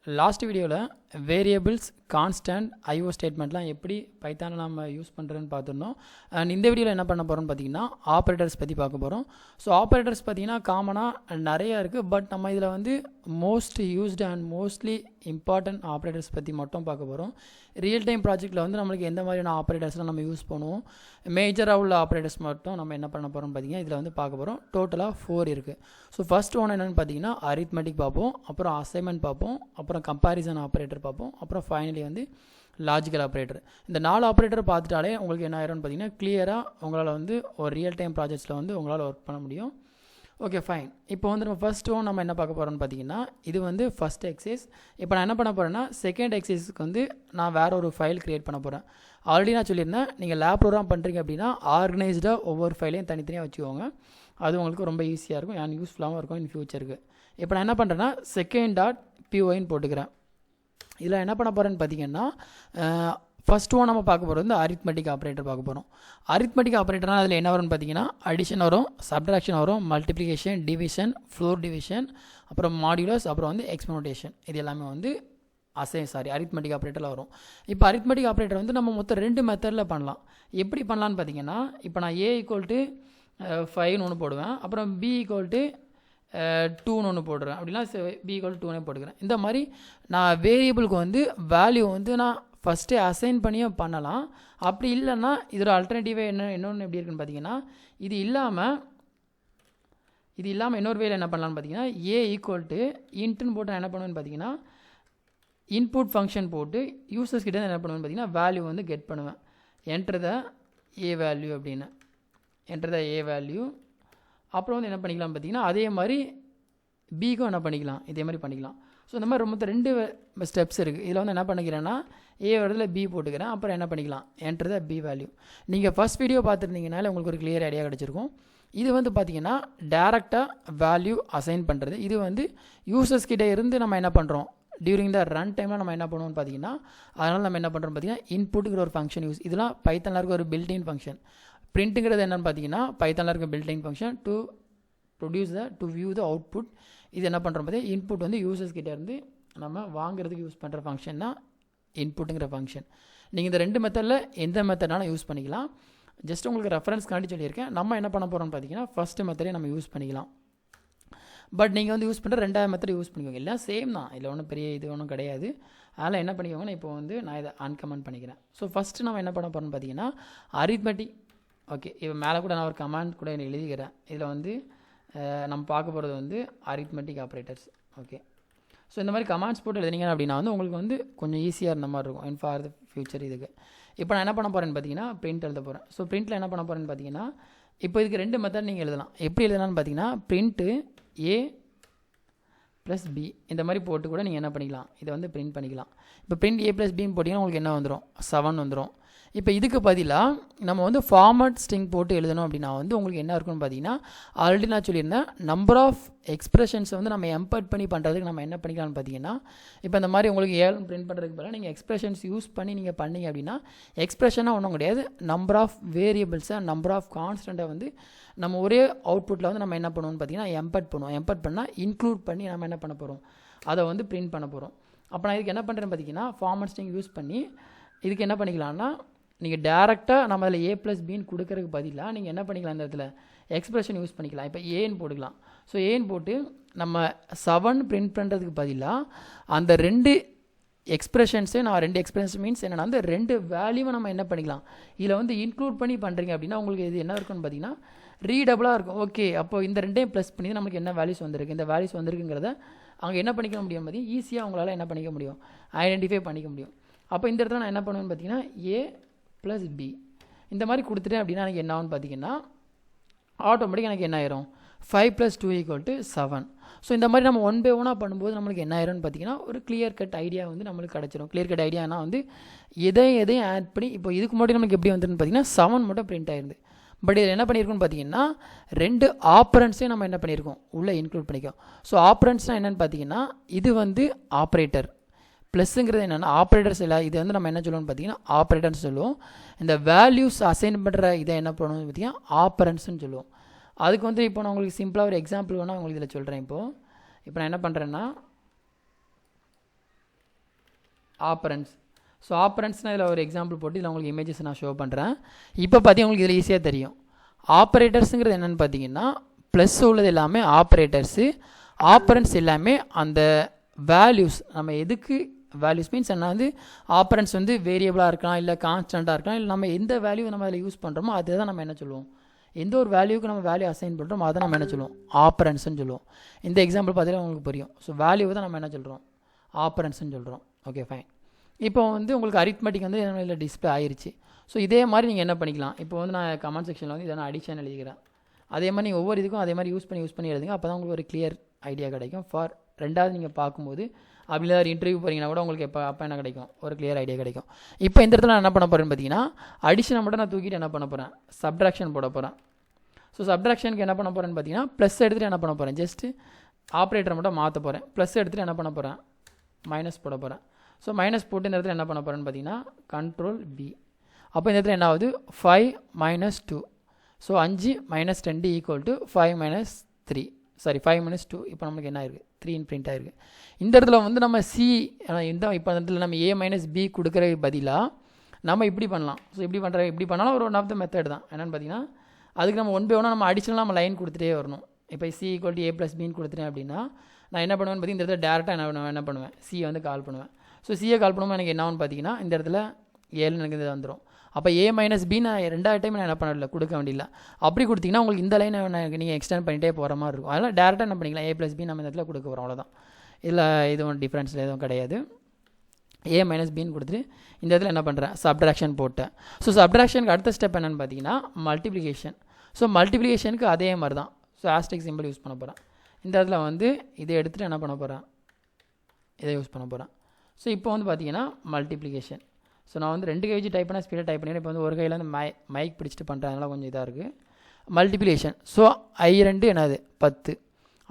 Last வீடியோவில் variables constant IO ஸ்டேட்மெண்ட்லாம் எப்படி பைத்தானில் நம்ம யூஸ் பண்ணுறதுன்னு பார்த்துருந்தோம். அண்ட் இந்த வீடியோவில் என்ன பண்ண போகிறோம்னு பார்த்தீங்கன்னா ஆப்ரேட்டர்ஸ் பற்றி பார்க்க போகிறோம். ஸோ ஆப்ரேட்டர்ஸ் பார்த்தீங்கன்னா காமனாக நிறையா இருக்குது. பட் நம்ம இதில் வந்து most used and mostly important operators பற்றி மட்டும் பார்க்க போகிறோம். ரியல் டைம் ப்ராஜெக்ட்டில் வந்து நம்மளுக்கு எந்த மாதிரியான ஆப்ரேட்டர்ஸ்லாம் நம்ம யூஸ் பண்ணுவோம், மேஜராக உள்ள ஆப்ரேட்டர்ஸ் மட்டும் நம்ம என்ன பண்ண போகிறோம்னு பார்த்தீங்கன்னா இதில் வந்து பார்க்க போகிறோம். டோட்டலாக 4 இருக்குது. ஸோ ஃபர்ஸ்ட் ஒன்று என்னென்னு பார்த்தீங்கன்னா அரித்மெட்டிக் பார்ப்போம், அப்புறம் அசைன்மெண்ட் பார்ப்போம், அப்புறம் கம்பேரிசன் ஆப்ரேட்டர் பார்ப்போம், அப்புறம் ஃபைனலி வந்து லாஜிக்கல் ஆப்ரேட்டர். இந்த 4 ஆப்ரேட்டர் பார்த்துட்டாலே உங்களுக்கு என்ன ஆயிரும்னு பார்த்தீங்கன்னா கிளியராக உங்களால் வந்து ஒரு ரியல் டைம் ப்ராஜெக்ட்ஸில் வந்து உங்களால் ஒர்க் பண்ண முடியும். Okay fine. இப்போ வந்து நம்ம ஃபர்ஸ்ட் ஒன் நம்ம என்ன பார்க்க போகிறோம்னு பார்த்தீங்கன்னா இது வந்து ஃபஸ்ட் எக்ஸசைஸ். இப்போ நான் என்ன பண்ண போகிறேன்னா செகண்ட் எக்ஸசைஸ்க்கு வந்து நான் வேறு ஒரு ஃபைல் க்ரியேட் பண்ண போகிறேன். ஆல்ரெடி நான் சொல்லியிருந்தேன், நீங்கள் லேப் ப்ரோக்ராம் பண்ணுறீங்க அப்படின்னா ஆர்கனைஸ்டாக ஒவ்வொரு ஃபைலையும் தனித்தனியாக வச்சுக்கோங்க. அது உங்களுக்கு ரொம்ப ஈஸியாக இருக்கும் அண்ட் யூஸ்ஃபுல்லாகவும் இருக்கும் இன் ஃபியூச்சருக்கு. இப்போ நான் என்ன பண்ணுறேன்னா second.py போட்டுக்கிறேன். இதில் என்ன பண்ண போகிறேன்னு பார்த்தீங்கன்னா ஃபஸ்ட் ஒன் நம்ம பார்க்க போகிறது வந்து அரித்மெட்டிக் ஆப்ரேட்டர் பார்க்க போகிறோம். அரித்மெட்டிக் ஆப்ரேட்டர்னால் அதில் என்ன வரும்னு பார்த்தீங்கன்னா அடிஷன் வரும், சப்ட்ராக்ஷன் வரும், மல்டிப்ளிகேஷன், டிவிஷன், ஃப்ளோர் டிவிஷன், அப்புறம் மாடுலஸ், அப்புறம் வந்து எக்ஸ்போனன்டேஷன். இது எல்லாமே வந்து அரித்மெட்டிக் ஆப்ரேட்டரில் வரும். இப்போ அரித்மெட்டிக் ஆப்ரேட்டர் வந்து நம்ம மொத்தம் 2 மெத்தடில் பண்ணலாம். எப்படி பண்ணலான்னு பார்த்தீங்கன்னா இப்போ நான் A = 5 ஒன்று போடுவேன், அப்புறம் B = 2 ஒன்று போடுறேன், அப்படின்னா B = 2 போட்டுக்கிறேன். இந்த மாதிரி நான் வேரியபிளுக்கு வந்து வேல்யூ வந்து நான் ஃபஸ்ட்டு அசைன் பண்ணியும் பண்ணலாம். அப்படி இல்லைன்னா இதோட அல்டர்னேட்டிவே இன்னொன்று எப்படி இருக்குன்னு பார்த்தீங்கன்னா இது இல்லாமல் இன்னொரு வேலை என்ன பண்ணலான்னு பார்த்தீங்கன்னா A இன்ட்டுன்னு போட்டு என்ன பண்ணுவேன்னு பார்த்தீங்கன்னா இன்புட் ஃபங்க்ஷன் போட்டு யூசர்ஸ் கிட்ட என்ன பண்ணுவேன்னு பார்த்தீங்கன்னா வேல்யூ வந்து கெட் பண்ணுவேன். என்டர் த A வேல்யூ அப்படின்னு என்டர் த A வேல்யூ. அப்புறம் வந்து என்ன பண்ணிக்கலாம் பார்த்தீங்கன்னா அதே மாதிரி பிக்கும் என்ன பண்ணிக்கலாம், இதே மாதிரி பண்ணிக்கலாம். ஸோ இந்த மாதிரி மொத்தம் 2 ஸ்டெப்ஸ் இருக்குது. இதில் வந்து என்ன பண்ணிக்கிறேன்னா A இடத்துல B போட்டுக்கிறேன், அப்புறம் என்ன பண்ணிக்கலாம் என்டர் த B வேல்யூ. நீங்கள் ஃபஸ்ட் வீடியோ பார்த்துருந்தீங்கனால உங்களுக்கு ஒரு கிளியர் ஐடியா கிடச்சிருக்கும். இது வந்து பார்த்திங்கன்னா டேரெக்டாக வேல்யூ அசைன் பண்ணுறது. இது வந்து யூசர்ஸ் கிட்டே இருந்து நம்ம என்ன பண்ணுறோம் டியூரிங் த ரன் டைமில் நம்ம என்ன பண்ணுவோம்னு பார்த்தீங்கன்னா அதனால் நம்ம என்ன பண்ணுறோம் பார்த்தீங்கன்னா இன்புட்டுங்கிற ஒரு ஃபங்க்ஷன் யூஸ். இதெல்லாம் பைத்தானில் இருக்க ஒரு பில்டின் ஃபங்க்ஷன். பிரிண்ட்டுங்கிறது என்னென்னு பார்த்தீங்கன்னா பைத்தானில் இருக்க built-in function to view the output. இது என்ன பண்ணுறோம் பார்த்தீங்கன்னா இன்புட் வந்து யூசர்ஸ் கிட்டே இருந்து நம்ம வாங்குறதுக்கு யூஸ் பண்ணுற ஃபங்க்ஷன் தான் இன்புட்டுங்கிற ஃபங்க்ஷன். நீங்கள் இந்த 2 மெத்தடில் எந்த மெத்தட்னாலும் யூஸ் பண்ணிக்கலாம். ஜஸ்ட் உங்களுக்கு ரெஃபரன்ஸ்க்காண்டி சொல்லியிருக்கேன். நம்ம என்ன பண்ண போகிறோம்னு பார்த்தீங்கன்னா ஃபஸ்ட்டு மெத்தடே நம்ம யூஸ் பண்ணிக்கலாம். பட் நீங்கள் வந்து யூஸ் பண்ணுற 2வது மெத்தட் யூஸ் பண்ணிக்கோங்க. எல்லாம் சேம் தான், இதில் ஒன்றும் பெரிய இது ஒன்றும் கிடையாது. அதனால் என்ன பண்ணிக்கோங்கன்னா இப்போ வந்து நான் இதை அன்கமெண்ட் பண்ணிக்கிறேன். ஸோ ஃபஸ்ட்டு நம்ம என்ன பண்ண போகிறோம்னு பார்த்தீங்கன்னா அரித்மெட்டிக். ஓகே, இப்போ மேலே கூட நான் ஒரு கமாண்ட் கூட எழுதிக்கிறேன். இதில் வந்து நம்ம பார்க்க போகிறது வந்து அரித்மெட்டிக் ஆப்ரேட்டர்ஸ். ஓகே, ஸோ இந்த மாதிரி கமாண்ட்ஸ் போட்டு எழுதினீங்க அப்படின்னா வந்து உங்களுக்கு வந்து கொஞ்சம் ஈஸியாக இருந்த மாதிரி இருக்கும் ஃபார் த ஃபியூச்சர். இதுக்கு இப்போ நான் என்ன பண்ண போகிறேன்னு பார்த்தீங்கன்னா பிரிண்ட் எழுத போகிறேன். ஸோ பிரிண்ட்டில் என்ன பண்ண போகிறேன்னு பார்த்தீங்கன்னா இப்போ இதுக்கு 2 மெத்தட் நீங்கள் எழுதலாம். எப்படி எழுதலாம்னு பார்த்தீங்கன்னா பிரிண்ட்டு A + B இந்த மாதிரி போட்டு கூட நீங்கள் என்ன பண்ணிக்கலாம், இதை வந்து பிரிண்ட் பண்ணிக்கலாம். இப்போ பிரிண்ட் A + B போட்டிங்கன்னா உங்களுக்கு என்ன வந்துடும் 7 வந்துடும். இப்போ இதுக்கு பதிலாக நம்ம வந்து ஃபார்மட் ஸ்ட்ரிங் போட்டு எழுதணும் அப்படின்னா வந்து உங்களுக்கு என்ன இருக்குன்னு பார்த்தீங்கன்னா ஆல்ரெடி நான் சொல்லியிருந்தேன் நம்பர் ஆஃப் எக்ஸ்பிரஷன்ஸை வந்து நம்ம எம்பர்ட் பண்ணி பண்ணுறதுக்கு நம்ம என்ன பண்ணிக்கலாம்னு பார்த்தீங்கன்னா இப்போ இந்த மாதிரி உங்களுக்கு 7 பிரிண்ட் பண்ணுறதுக்கு பதிலாக நீங்கள் எக்ஸ்பிரஷன்ஸ் யூஸ் பண்ணி நீங்கள் பண்ணீங்க அப்படின்னா எக்ஸ்பிரஷனாக ஒன்றும் கிடையாது, நம்பர் ஆஃப் வேரியபிள்ஸை நம்பர் ஆஃப் கான்ஸ்டண்ட்டை வந்து நம்ம ஒரே அவுட்புட்டில் வந்து நம்ம என்ன பண்ணுவோம்னு பார்த்தீங்கன்னா எம்பர்ட் பண்ணுவோம். எம்பர்ட் பண்ணால் இன்க்ளூட் பண்ணி நம்ம என்ன பண்ண போகிறோம், அதை வந்து பிரிண்ட் பண்ண போகிறோம். அப்போ நான் இதுக்கு என்ன பண்ணுறேன்னு பார்த்தீங்கன்னா ஃபார்மட் ஸ்ட்ரிங் யூஸ் பண்ணி இதுக்கு என்ன பண்ணிக்கலாம்னா நீங்கள் டேரெக்டாக நம்ம அதில் A + Bன்னு கொடுக்கறதுக்கு பதிலாக நீங்கள் என்ன பண்ணிக்கலாம் இந்த இடத்துல எக்ஸ்பிரஷன் யூஸ் பண்ணிக்கலாம். இப்போ ஏன்னு போட்டுக்கலாம். ஸோ ஏன்னு போட்டு நம்ம 7 பிரிண்ட் பண்ணுறதுக்கு பதிலாக அந்த 2 எக்ஸ்பிரஷன்ஸே நான் 2 எக்ஸ்பிரஷன்ஸ் மீன்ஸ் என்னென்னா அந்த 2 வேல்யூவை நம்ம என்ன பண்ணிக்கலாம் இதில் வந்து இன்க்ளூட் பண்ணி பண்ணுறீங்க அப்படின்னா உங்களுக்கு இது என்ன இருக்குன்னு பார்த்தீங்கன்னா ரீடபுளாக இருக்கும். ஓகே, அப்போ இந்த 2யும் ப்ளஸ் பண்ணி நமக்கு என்ன வேல்யூஸ் வந்திருக்கு, இந்த வேல்யூஸ் வந்திருக்குங்கிறத அவங்க என்ன பண்ணிக்க முடியும் பார்த்தீங்கன்னா ஈஸியாக அவங்களால என்ன பண்ணிக்க முடியும் ஐடென்டிஃபை பண்ணிக்க முடியும். அப்போ இந்த இடத்துல நான் என்ன பண்ணுவேன்னு பார்த்தீங்கன்னா A + B இந்த மாதிரி கொடுத்துட்டேன் அப்படின்னா எனக்கு என்ன ஆகும்னு பார்த்தீங்கன்னா ஆட்டோமேட்டிக்காக எனக்கு என்ன ஆயிரும் 5 + 2 = 7. ஸோ இந்த மாதிரி நம்ம 1 by 1 பண்ணும்போது நம்மளுக்கு என்ன ஆயிரும்னு பார்த்தீங்கன்னா ஒரு கிளியர் கட் ஐடியா வந்து நம்மளுக்கு கிடச்சிரும். கிளியர் கட் ஐடியானா வந்து எதையும் ஆட் பண்ணி இப்போ இதுக்கு முன்னாடி நமக்கு எப்படி வந்துருன்னு பார்த்தீங்கன்னா 7 மட்டும் பிரிண்ட் ஆயிருந்து. பட் இதில் என்ன பண்ணியிருக்கோம்னு பார்த்தீங்கன்னா 2 ஆப்ரண்ட்ஸையும் நம்ம என்ன பண்ணியிருக்கோம் உள்ளே இன்க்ளூட் பண்ணிக்கோம். ஸோ ஆப்ரண்ட்ஸ்னால் என்னென்னு பார்த்தீங்கன்னா இது வந்து ஆப்ரேட்டர் ப்ளஸ்ஸுங்கிறது என்னென்னா ஆப்ரேட்டர்ஸ் இல்லை, இது வந்து நம்ம என்ன சொல்லுவோம்னு பார்த்தீங்கன்னா ஆப்ரேட்டர்ஸ் சொல்லுவோம். இந்த வேல்யூஸ் அசைன் பண்ணுற இதை என்ன பண்ணுவோம்னு பார்த்தீங்கன்னா ஆப்ரண்ட்ஸ்ன்னு சொல்லுவோம். அதுக்கு வந்து இப்போ நான் உங்களுக்கு சிம்பிளாக ஒரு எக்ஸாம்பிள் வேணால் உங்களுக்கு இதில் சொல்கிறேன். இப்போ நான் என்ன பண்ணுறேன்னா ஆப்பரன்ஸ். ஸோ ஆப்பரன்ஸ்னால் இதில் ஒரு எக்ஸாம்பிள் போட்டு இதில் உங்களுக்கு இமேஜஸ் நான் ஷோ பண்ணுறேன். இப்போ பார்த்தீங்கன்னா உங்களுக்கு இதில் ஈஸியாக தெரியும். ஆப்ரேட்டர்ஸுங்கிறது என்னென்னு பார்த்தீங்கன்னா ப்ளஸ் உள்ளது எல்லாமே ஆப்ரேட்டர்ஸு, ஆப்பரன்ஸ் எல்லாமே அந்த வேல்யூஸ். நம்ம எதுக்கு வேல்யூஸ் மீன்ஸ் என்ன வந்து ஆப்பரன்ஸ் வந்து வேரியபிளாக இருக்கலாம், இல்லை கான்ஸ்டண்ட்டாக இருக்கலாம், இல்லை நம்ம எந்த வேல்யூ நம்ம அதில் யூஸ் பண்ணுறோமோ அதை தான் நம்ம என்ன சொல்லுவோம், எந்த ஒரு வேல்யூக்கு நம்ம வேல்யூ அசைன் பண்ணுறோமோ அதை நம்ம என்ன சொல்லுவோம், ஆப்பரன்ஸ்ன்னு சொல்லுவோம். இந்த எக்ஸாம்பிள் பார்த்தீங்கன்னா உங்களுக்கு புரியும். ஸோ வேல்யூ தான் நம்ம என்ன சொல்கிறோம், ஆப்பரன்ஸ்ன்னு சொல்கிறோம். Okay fine. இப்போ வந்து உங்களுக்கு அரித்மெட்டிக் வந்து இதில் டிஸ்பிளே ஆயிடுச்சு. ஸோ இதே மாதிரி நீங்கள் என்ன பண்ணிக்கலாம், இப்போ வந்து நான் கமெண்ட் செக்ஷனில் வந்து இதை நான் அடிஷன் எழுதிக்கிறேன். அதே மாதிரி நீங்கள் ஒவ்வொரு இதுக்கும் அதே மாதிரி யூஸ் பண்ணி எழுதுங்க. அப்போ தான் உங்களுக்கு ஒரு கிளியர் ஐடியா கிடைக்கும். ஃபார் ரெண்டாவது நீங்கள் பார்க்கும்போது அப்படி இல்லை இன்டர்வியூ போகிறீங்கன்னா கூட உங்களுக்கு அப்போ என்ன கிடைக்கும், ஒரு கிளியர் ஐடியா கிடைக்கும். இப்போ இந்த இடத்துல நான் என்ன பண்ண போகிறேன்னு பார்த்தீங்கன்னா அடிஷனை மட்டும் நான் தூக்கிட்டு என்ன பண்ண போகிறேன், சப்ட்ராக்ஷன் போட போகிறேன். ஸோ சப்ட்ராக்ஷனுக்கு என்ன பண்ண போகிறேன்னு பார்த்தீங்கன்னா ப்ளஸ் எடுத்துகிட்டு என்ன பண்ண போகிறேன், ஜஸ்ட்டு ஆப்ரேட்டரை மட்டும் மாற்ற போகிறேன். ப்ளஸ் எடுத்துகிட்டு என்ன பண்ண போகிறேன், மைனஸ் போட போகிறேன். ஸோ மைனஸ் போட்டு இந்த இடத்துல என்ன பண்ண போகிறேன்னு பார்த்தீங்கன்னா கண்ட்ரோல் பி. அப்போ இந்த இடத்துல என்ன ஆகுது, 5 - 2. ஸோ 5 - 2 = 5 - 3. சாரி 5 - 2. இப்போ நமக்கு என்ன ஆயிருக்கு, 3 பிரிண்ட் ஆயிருக்கு. இந்த இடத்துல வந்து நம்ம சி இந்த இப்போ அந்த இடத்துல நம்ம A - B கொடுக்குற பதிலாக நம்ம இப்படி பண்ணலாம். ஸோ இப்படி பண்ணாலும் ஒரு ஒன் ஆஃப் த மெத்தட் தான். என்னென்னு பார்த்தீங்கன்னா அதுக்கு நம்ம 1 by 1 நம்ம அடிஷனலாக நம்ம லைன் கொடுத்துட்டே வரணும். இப்போ C = A + B கொடுத்துட்டேன் அப்படின்னா நான் என்ன பண்ணுவேன்னு பார்த்தீங்கன்னா இந்த இடத்துல டேரெக்டாக என்ன பண்ணுவேன், சியை வந்து கால் பண்ணுவேன். ஸோ சியை கால் பண்ணும்போது எனக்கு என்ன ஆகுன்னு பார்த்தீங்கன்னா இந்த இடத்துல 7 எனக்கு இது வந்துடும். அப்போ A - B நான் ரெண்டாவது டைம் நான் என்ன பண்ணல, கொடுக்க வேண்டியதில்லை. அப்படி கொடுத்தீங்கன்னா உங்களுக்கு இந்த லைனை நீங்கள் எக்ஸ்டெண்ட் பண்ணிகிட்டே போகிற மாதிரி இருக்கும். அதனால் டேரெக்டாக என்ன பண்ணிக்கலாம், A + B நம்ம இந்த இடத்துல கொடுக்க போகிறோம், அவ்வளோதான். இதில் எதுவும் டிஃப்ரென்ஸில் எதுவும் கிடையாது. A - B கொடுத்துட்டு இந்த இடத்துல என்ன பண்ணுறேன், சப்ட்ராக்ஷன் போட்டேன். ஸோ சப்ட்ராக்ஷனுக்கு அடுத்த ஸ்டெப் என்னென்னு பார்த்தீங்கன்னா மல்டிப்ளிகேஷன். ஸோ மல்டிப்ளிகேஷனுக்கு அதே மாதிரி தான். ஸோ ஆஸ்டெரிக் சிம்பிள் யூஸ் பண்ண போகிறேன். இந்த இடத்துல வந்து இதை எடுத்துகிட்டு என்ன பண்ண போகிறேன், இதை யூஸ் பண்ண போகிறேன். ஸோ இப்போ வந்து பார்த்தீங்கன்னா மல்டிப்ளிகேஷன். ஸோ நான் வந்து 2 கை வச்சு டைப் பண்ணால் ஸ்பீடாக டைப் பண்ணிடுறேன். இப்போ வந்து ஒரு கையில் வந்து மைக் பிடிச்சிட்டு பண்ணுறேன், அதனால் கொஞ்சம் இதாக இருக்குது. மல்டிப்ளிகேஷன். ஸோ I2 என்னது 10.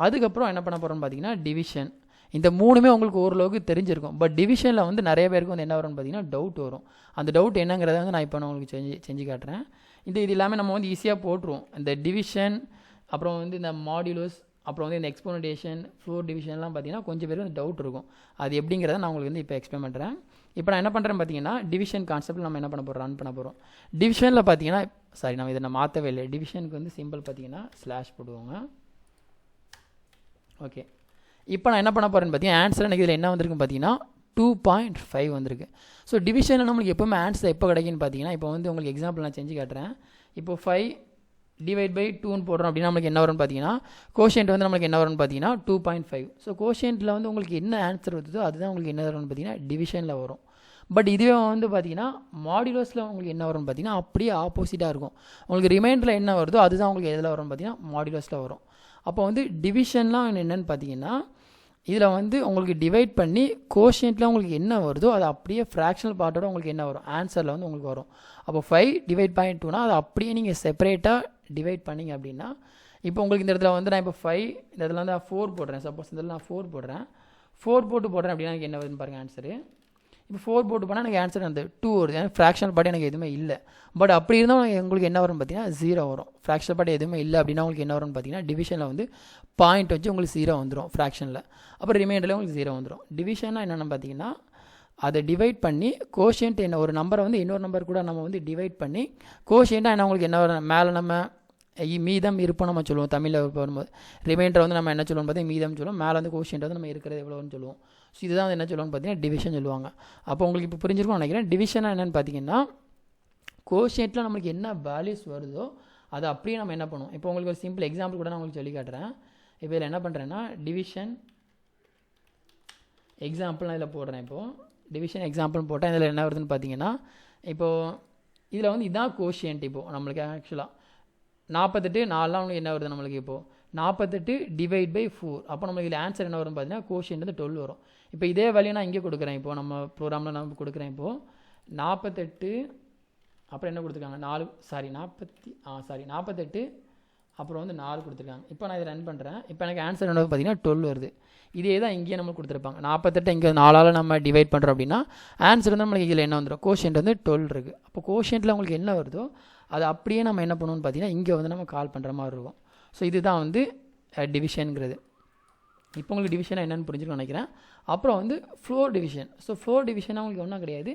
அதுக்கப்புறம் என்ன பண்ண போகிறோம்னு பார்த்தீங்கன்னா டிவிஷன். இந்த மூணுமே உங்களுக்கு ஓரளவுக்கு தெரிஞ்சிருக்கும். பட் டிவிஷனில் வந்து நிறைய பேருக்கு வந்து என்ன வரும்னு பார்த்தீங்கன்னா டவுட் வரும். அந்த டவுட் என்னங்கிறத வந்து நான் இப்போ நான் உங்களுக்கு செஞ்சு காட்டுறேன். இது எல்லாமே நம்ம வந்து ஈஸியாக போட்டுருவோம். இந்த டிவிஷன், அப்புறம் வந்து இந்த மாடுலஸ், அப்புறம் வந்து இந்த எக்ஸ்போனன்டேஷன், ஃப்ளோர் டிவிஷன்லாம் பார்த்தீங்கன்னா கொஞ்சம் பேருக்கு வந்து டவுட் இருக்கும். அது எப்படிங்கிறத நான் உங்களுக்கு வந்து இப்போ எக்ஸ்பிளைன் பண்ணுறேன். இப்போ நான் என்ன பண்ணுறேன் பார்த்தீங்கன்னா டிவிஷன் கான்செப்ட்டில் நம்ம என்ன பண்ண போகிறோம், ரன் பண்ண போகிறோம். டிவிஷனில் பார்த்தீங்கன்னா நம்ம இதை நான் மாற்றவே இல்லை. டிவிஷனுக்கு வந்து சிம்பிள் பார்த்தீங்கன்னா ஸ்லாஷ் போடுவோங்க. ஓகே, இப்போ நான் என்ன பண்ண போகிறேன்னு பார்த்தீங்கன்னா ஆன்சர் எனக்கு இதில் என்ன வந்திருக்குன்னு பார்த்தீங்கன்னா 2.5 வந்திருக்கு. ஸோ டிவிஷனில் நம்மளுக்கு எப்போவுமே ஆன்சர் எப்போ கிடைக்குன்னு பார்த்தீங்கன்னா இப்போ வந்து உங்களுக்கு எக்ஸாம்பிள் நான் செஞ்சு காட்டுறேன். இப்போ 5 / 2 போடுறோம் அப்படின்னா நம்மளுக்கு என்ன வரும்னு பார்த்தீங்கன்னா கோஷியன்ட் வந்து நம்மளுக்கு என்ன வரும்னு பார்த்தீங்கன்னா 2.5. ஸோ கோஷியன்ட்டில் வந்து உங்களுக்கு என்ன ஆன்சர் வருதோ அதுதான் உங்களுக்கு என்ன வரும்னு பார்த்தீங்கன்னா டிவிஷனில் வரும். பட் இதுவே வந்து பார்த்தீங்கன்னா மாடுலஸில் உங்களுக்கு என்ன வரும்னு பார்த்தீங்கன்னா அப்படியே ஆப்போசிட்டாக இருக்கும். உங்களுக்கு ரிமைண்டரில் என்ன வருதோ அதுதான் உங்களுக்கு எதில் வரும்னு பார்த்தீங்கன்னா மாடுலஸில் வரும். அப்போ வந்து டிவிஷன்லாம் என்னென்னு பார்த்தீங்கன்னா இதில் வந்து உங்களுக்கு டிவைட் பண்ணி கோஷியன்ட்டில் உங்களுக்கு என்ன வருதோ அது அப்படியே ஃப்ராக்ஷனல் பார்ட்டோட உங்களுக்கு என்ன வரும், ஆன்சரில் வந்து உங்களுக்கு வரும். அப்போ 5 / 2 அது அப்படியே நீங்கள் செப்பரேட்டாக டிவைட் பண்ணிங்க அப்படின்னா இப்போ உங்களுக்கு இந்த இடத்துல வந்து நான் இப்போ 5 இந்த இடத்துல வந்து நான் 4 போடுறேன். சப்போஸ் இந்த இடத்துல நான் 4 போடுறேன். 4 போட்டு போடுறேன் அப்படின்னா எனக்கு என்ன வருதுன்னு பாருங்கள் ஆன்சரு. இப்போ 4 போட்டு போனால் எனக்கு ஆன்சர் வந்து 2 வருது. ஏன்னா ஃப்ராக்ஷனல் பார்ட் எனக்கு எதுவுமே இல்லை. பட் அப்படி இருந்தால் உங்களுக்கு என்ன வரும்னு பார்த்தீங்கன்னா 0 வரும். ஃப்ராக்ஷனல் பார்ட் எதுவுமே இல்லை அப்படின்னா உங்களுக்கு என்ன வரும்னு பார்த்தீங்கன்னா டிவிஷனில் வந்து பாயிண்ட் வச்சு உங்களுக்கு 0 வந்துடும் ஃப்ராக்ஷனில். அப்புறம் ரிமைண்டரில் உங்களுக்கு 0 வந்துடும். டிவிஷனாக என்னென்னு பார்த்தீங்கன்னா அதை டிவைட் பண்ணி கோஷியன்ட் என்ன ஒரு நம்பரை வந்து இன்னொரு நம்பர் கூட நம்ம வந்து டிவைட் பண்ணி கோஷியன்ட்டாக என்ன உங்களுக்கு என்ன வரும், மேலே நம்ம மீதம் இருப்போம் நம்ம சொல்லுவோம் தமிழில் வரும்போது. ரிமைண்டர் வந்து நம்ம என்ன சொல்லுவோம் பார்த்தீங்கன்னா மீதம் சொல்லுவோம். மேலே வந்து கோஷியன்ட் வந்து நம்ம இருக்கிறது எவ்வளோன்னு சொல்லுவோம். ஸோ இதுதான் வந்து என்ன சொல்லுவாங்க பார்த்தீங்கன்னா டிவிஷன் சொல்லுவாங்க. அப்போ உங்களுக்கு இப்போ புரிஞ்சிருக்கும்னு நினைக்கிறேன். டிவிஷனாக என்னென்னு பார்த்தீங்கன்னா கோஷியன்ட்டில் நம்மளுக்கு என்ன வேல்யூஸ் வருதோ அதை அப்படியே நம்ம என்ன பண்ணுவோம். இப்போ உங்களுக்கு ஒரு சிம்பிள் எக்ஸாம்பிள் கூட நான் உங்களுக்கு சொல்லி காட்டுறேன். இப்போ இதில் என்ன பண்ணுறேன்னா டிவிஷன் எக்ஸாம்பிள் நான் இதில் போடுறேன். இப்போது டிவிஷன் எக்ஸாம்பிள் போட்டேன். இதில் என்ன வருதுன்னு பார்த்தீங்கன்னா இப்போது இதில் வந்து இதுதான் கோஷியன்ட். இப்போது நம்மளுக்கு ஆக்சுவலாக 48 4 உங்களுக்கு என்ன வருது நம்மளுக்கு இப்போது 48 / 4. அப்போ நம்மளுக்கு இதில் ஆன்சர் என்ன வரும்னு பார்த்தீங்கன்னா கோஷியன்ட் வந்து 12 வரும். இப்போ இதே வேல்யூ நான் இங்கே கொடுக்குறேன். இப்போது நம்ம ப்ரோக்ராமில் நான் கொடுக்குறேன். இப்போது 48 அப்புறம் என்ன கொடுத்துருக்காங்க 48 அப்புறம் வந்து 4 கொடுத்துருக்காங்க. இப்போ நான் இதை ரன் பண்ணுறேன். இப்போ எனக்கு ஆன்சர் என்ன பார்த்தீங்கன்னா 12 வருது. இதே தான் இங்கேயே நம்மளுக்கு கொடுத்துருப்பாங்க. 48 இங்கே 4ஆல் நம்ம டிவைட் பண்ணுறோம் அப்படின்னா ஆன்சர் வந்து நம்மளுக்கு இதில் என்ன வந்துடும், கோஷியன்ட் வந்து 12 இருக்குது. அப்போ கோஷியன்ட்டில் உங்களுக்கு என்ன வருதோ அது அப்படியே நம்ம என்ன பண்ணுவோம்னு பார்த்தீங்கன்னா இங்கே வந்து நம்ம கால் பண்ணுற மாதிரி இருக்கும். ஸோ இதுதான் வந்து டிவிஷனுங்கிறது. இப்போ உங்களுக்கு டிவிஷனாக என்னென்னு புரிஞ்சுக்கணும்னு நினைக்கிறேன். அப்புறம் வந்து ஃப்ளோர் டிவிஷன். ஸோ ஃப்ளோர் டிவிஷனாக உங்களுக்கு ஒன்றும் கிடையாது.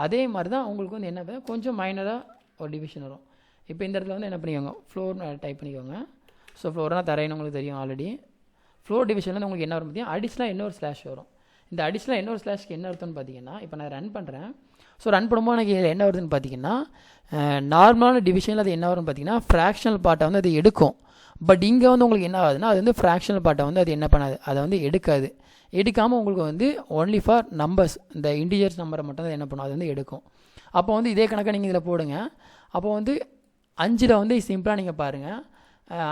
அதே மாதிரி தான் உங்களுக்கு வந்து என்ன கொஞ்சம் மைனராக ஒரு டிவிஷன் வரும். இப்போ இந்த இடத்துல வந்து என்ன பண்ணிக்கோங்க, ஃப்ளோர் டைப் பண்ணிக்கோங்க. ஸோ ஃப்ளோர்னால் தரையின்னு உங்களுக்கு தெரியும் ஆல்ரெடி. ஃப்ளோர் டிவிஷனில் உங்களுக்கு என்ன வரும் பார்த்தீங்கன்னா அடிஷ்னலாக இன்னொரு ஸ்லாஷ் வரும். இந்த அடிஷ்னலாக இன்னொரு ஸ்லாஷ்க்கு என்ன அர்த்தம்னு பார்த்தீங்கன்னா, இப்போ நான் ரன் பண்ணுறேன். ஸோ ரன் பண்ணும்போது எனக்கு என்ன வருதுன்னு பார்த்தீங்கன்னா, நார்மலான டிவிஷனில் அது என்ன வரும்னு பார்த்தீங்கன்னா ஃப்ராக்ஷனல் பார்ட்டை வந்து அது எடுக்கும். பட் இங்கே வந்து உங்களுக்கு என்ன ஆகுதுன்னா அது வந்து ஃப்ராக்ஷனல் பார்ட்டை வந்து அது என்ன பண்ணாது, அதை வந்து எடுக்காது. எடுக்காமல் உங்களுக்கு வந்து ஒன்லி ஃபார் நம்பர்ஸ், இந்த இன்டிஜர்ஸ் நம்பரை மட்டும் தான் என்ன பண்ணும், அது வந்து எடுக்கும். அப்போ வந்து இதே கணக்காக நீங்கள் இதில் போடுங்க. அப்போ வந்து 5ல் வந்து சிம்பிளாக நீங்கள் பாருங்கள்.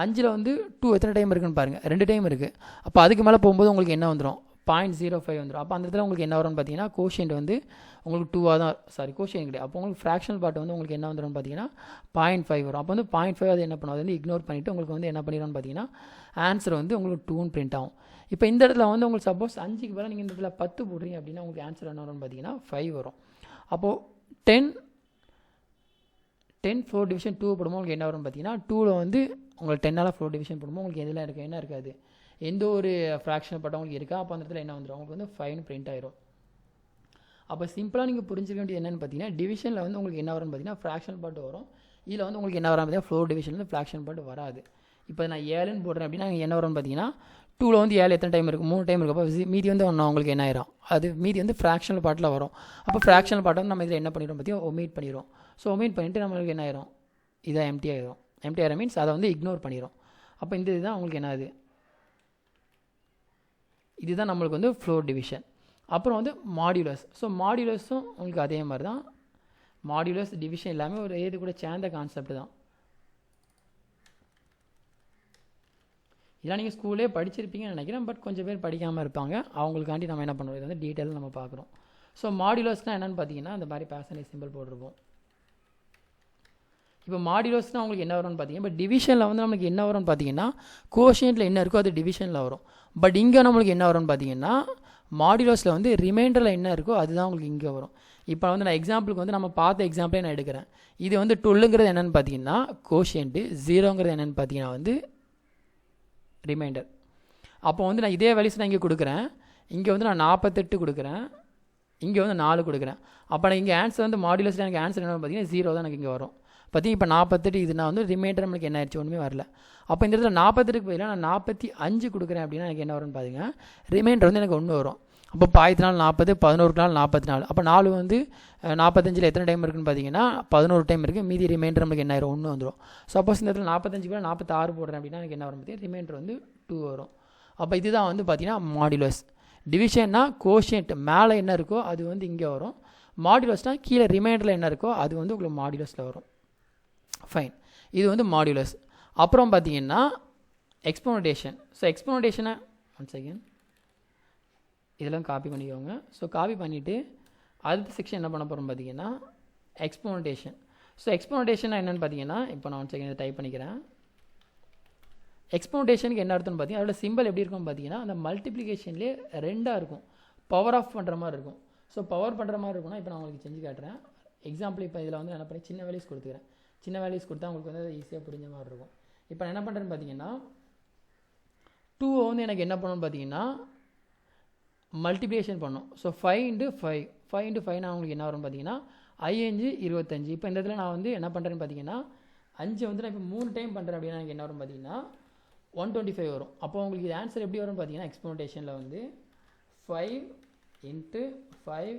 5ல் வந்து 2 எத்தனை டைம் இருக்குன்னு பாருங்கள், 2 டைம் இருக்குது. அப்போ அதுக்கு மேலே போகும்போது உங்களுக்கு என்ன வந்துடும், 0.05 வந்துடும். அப்போ அந்த இடத்துல உங்களுக்கு என்ன வரும்னு பார்த்தீங்கன்னா கோஷியன்ட் வந்து உங்களுக்கு 2ஆக தான், சாரி கோஷியன்ட் கிடையாது. அப்போ உங்களுக்கு ஃப்ராக்ஷனல் பார்ட் வந்து உங்களுக்கு என்ன வந்துடும் பார்த்தீங்கன்னா 0.5 வரும். அப்போ வந்து 0.5 அது என்ன பண்ணும், அது வந்து இக்னோர் பண்ணிவிட்டு உங்களுக்கு வந்து என்ன பண்ணிடும்னு பார்த்தீங்கன்னா ஆன்சர் வந்து உங்களுக்கு 2ன்னு பிரிண்ட் ஆகும். இப்போ இந்த இடத்துல வந்து உங்களுக்கு சப்போஸ் 5க்கு பதிலாக நீங்கள் இந்த இடத்துல 10 போடுறீங்க அப்படின்னா உங்களுக்கு ஆன்சர் என்ன வரும்னு பார்த்தீங்கன்னா 5 வரும். அப்போது 10 ஃப்ளோர் டிவிஷன் 2 போடும்போது உங்களுக்கு என்ன வரும்னு பார்த்தீங்கன்னா 2ல் வந்து உங்களுக்கு 10ஆல் ஃப்ளோர் டிவிஷன் போடும்போது உங்களுக்கு எதில் இருக்குது, என்ன இருக்காது, எந்த ஒரு ஃப்ராக்ஷனல் பார்ட்டும் உங்களுக்கு இருக்கா. அப்போ அந்த இடத்துல என்ன வந்துடும், உங்களுக்கு வந்து 5ன்னு பிரிண்ட் ஆயிரும். அப்போ சிம்பிளாக நீங்கள் புரிஞ்சுக்க வேண்டியது என்னென்னு பார்த்தீங்கன்னா டிவிஷனில் வந்து உங்களுக்கு என்ன வரும்னு பார்த்தீங்கன்னா ஃப்ராக்ஷனல் பார்ட் வரும். இதில் வந்து உங்களுக்கு என்ன வரும் பார்த்தீங்கன்னா ஃப்ளோர் டிவிஷனில் ஃப்ராக்ஷனல் பார்ட் வராது. இப்போ நான் 7ன்னு போடுறேன் அப்படின்னா என்ன வரும்னு பார்த்தீங்கன்னா 2ல் வந்து 7 எத்தனை டைம் இருக்குது, 3 டைம் இருக்குது. அப்போ மீதி வந்து ஒன்று உங்களுக்கு என்ன ஆயிரும், அது மீதி வந்து ஃப்ராக்ஷனல் பார்ட்டில் வரும். அப்போ ஃப்ராக்ஷனல் பார்ட்டை வந்து நம்ம இதில் என்ன பண்ணிடுறோம் பார்த்தீங்கன்னா ஒமிட் பண்ணிடுறோம். ஸோ ஒமிட் பண்ணிவிட்டு நம்மளுக்கு என்ன ஆயிரும், இதை எம்டி ஆயிரும். எம்டி ஆயிரம் மீன்ஸ் அதை வந்து இக்னோர் பண்ணிடும். அப்போ இந்த இதுதான் உங்களுக்கு என்னது, இதுதான் நம்மளுக்கு வந்து ஃப்ளோர் டிவிஷன். அப்புறம் வந்து மாடியுலஸ். ஸோ மாடியுலஸும் உங்களுக்கு அதே மாதிரி தான். மாடியுலஸ் டிவிஷன் எல்லாமே ஒரு ஏது கூட சேர்ந்த கான்செப்ட் தான். இதெல்லாம் நீங்கள் ஸ்கூல்லே படிச்சிருப்பீங்கன்னு நினைக்கிறேன். பட் கொஞ்சம் பேர் படிக்காமல் இருப்பாங்க, அவங்களுக்காண்டி நம்ம என்ன பண்ணுறோம், இது வந்து டீட்டெயில் நம்ம பார்க்குறோம். ஸோ மாடியுலஸ்னால் என்னென்னு பார்த்தீங்கன்னா இந்த மாதிரி பேசனேஜ் சிம்பிள் போட்டிருப்போம். இப்போ மாடியுலஸ்னால் உங்களுக்கு என்ன வரும்னு பார்த்தீங்கன்னா, இப்போ டிவிஷனில் வந்து நம்மளுக்கு என்ன வரும்னு பார்த்தீங்கன்னா கோஷியன்ட்டில் என்ன இருக்கோ அது டிவிஷனில் வரும். பட் இங்கே நம்மளுக்கு என்ன வரும்னு பார்த்தீங்கன்னா மாடியுலஸில் வந்து ரிமைண்டரில் என்ன இருக்கோ அதுதான் உங்களுக்கு இங்கே வரும். இப்போ வந்து நான் எக்ஸாம்பிளுக்கு வந்து நம்ம பார்த்த எக்ஸாம்பிளே நான் எடுக்கிறேன். இது வந்து 12ங்கிறது என்னென்னு பார்த்தீங்கன்னா கோஷியன்ட்டு, 0ங்கிறது என்னென்னு பார்த்தீங்கன்னா வந்து ரிமைண்டர். அப்போ வந்து நான் இதே வேல்யூஸ் நான் இங்கே கொடுக்குறேன். இங்கே வந்து நான் 48 கொடுக்குறேன், இங்கே வந்து 4 கொடுக்குறேன். அப்போ நான் இங்கே ஆன்சர் வந்து மாடியுலஸில் எனக்கு ஆன்சர் என்னென்னு பார்த்தீங்கன்னா 0 தான் எனக்கு இங்கே வரும். பார்த்தீங்கன்னா இப்போ 48 இது நான் வந்து ரிமைண்டர் நம்மளுக்கு என்ன ஆயிடுச்சு, ஒன்றுமே வரல. அப்போ இந்த இடத்துல 48க்கு பதிலாக நான் 45 கொடுக்குறேன் அப்படின்னா எனக்கு என்ன வரும்னு பார்த்தீங்கன்னா ரிமைண்டர் வந்து எனக்கு 1 வரும். அப்போ 4 40, 11 44. அப்போ 4 வந்து 45ல் எத்தனை டைம் இருக்குன்னு பார்த்தீங்கன்னா 11 டைம் இருக்குது. மீதி ரிமைண்டர் நம்மளுக்கு என்ன ஆயிரும், 1 வந்துடும். சப்போஸ் இந்த இடத்துல 45க்கு 46 போடுறேன் அப்படின்னா எனக்கு என்ன வரும் பார்த்தீங்கன்னா ரிமைண்டர் வந்து 2 வரும். அப்போ இதுதான் வந்து பார்த்தீங்கன்னா மாடியுலஸ். டிவிஷன்னா கோஷியன்ட் மேலே என்ன இருக்கோ அது வந்து இங்கே வரும். மாடியுலஸ்னால் கீழே ரிமைண்டரில் என்ன இருக்கோ அது வந்து உங்களுக்கு மாடியுலஸில் வரும். ஃபைன், இது வந்து மாடியுலஸ். அப்புறம் பார்த்தீங்கன்னா எக்ஸ்போனன்டேஷன். ஸோ எக்ஸ்போனன்டேஷனை ஒன் செகண்ட் இதெல்லாம் காப்பி பண்ணிக்கோங்க. ஸோ காப்பி பண்ணிவிட்டு அடுத்த செக்ஷன் என்ன பண்ண போகிறோம் பார்த்தீங்கன்னா எக்ஸ்போனன்டேஷன். ஸோ எக்ஸ்போனன்டேஷன் என்னென்னு பார்த்தீங்கன்னா இப்போ நான் ஒன் செகண்ட் டைப் பண்ணிக்கிறேன். எக்ஸ்போனன்டேஷனுக்கு என்ன அர்த்தம்னு பார்த்தீங்கன்னா அதோட சிம்பிள் எப்படி இருக்கும்னு பார்த்தீங்கன்னா அந்த மல்டிப்ளிகேஷன்லேயே 2ஆக இருக்கும், பவர் ஆஃப் பண்ணுற மாதிரி இருக்கும். ஸோ பவர் பண்ணுற மாதிரி இருக்கும்னா இப்போ நான் உங்களுக்கு செஞ்சு காட்டுறேன். எக்ஸாம்பிள் இப்போ இதில் வந்து என்ன பண்ணி சின்ன வேல்யூஸ் கொடுத்துக்கிறேன். சின்ன வேல்யூஸ் கொடுத்தா உங்களுக்கு வந்து ஈஸியாக புரிஞ்ச மாதிரி இருக்கும். இப்போ நான் என்ன பண்ணுறேன்னு பார்த்தீங்கன்னா 2 வந்து எனக்கு என்ன பண்ணணும்னு பார்த்தீங்கன்னா மல்டிப்ளிகேஷன் பண்ணணும். ஸோ 5 × 5 5 × 5 நான் உங்களுக்கு என்ன வரும்னு பார்த்தீங்கன்னா 5 × 25. இப்போ இந்த இடத்துல நான் வந்து என்ன பண்ணுறேன்னு பார்த்தீங்கன்னா 5 வந்து நான் இப்போ 3 டைம் பண்ணுறேன் அப்படின்னா எனக்கு என்ன வரும் பார்த்தீங்கன்னா 125 வரும். அப்போ உங்களுக்கு இது ஆன்சர் எப்படி வரும் பார்த்தீங்கன்னா எக்ஸ்போனன்டேஷனில் வந்து 5 × 5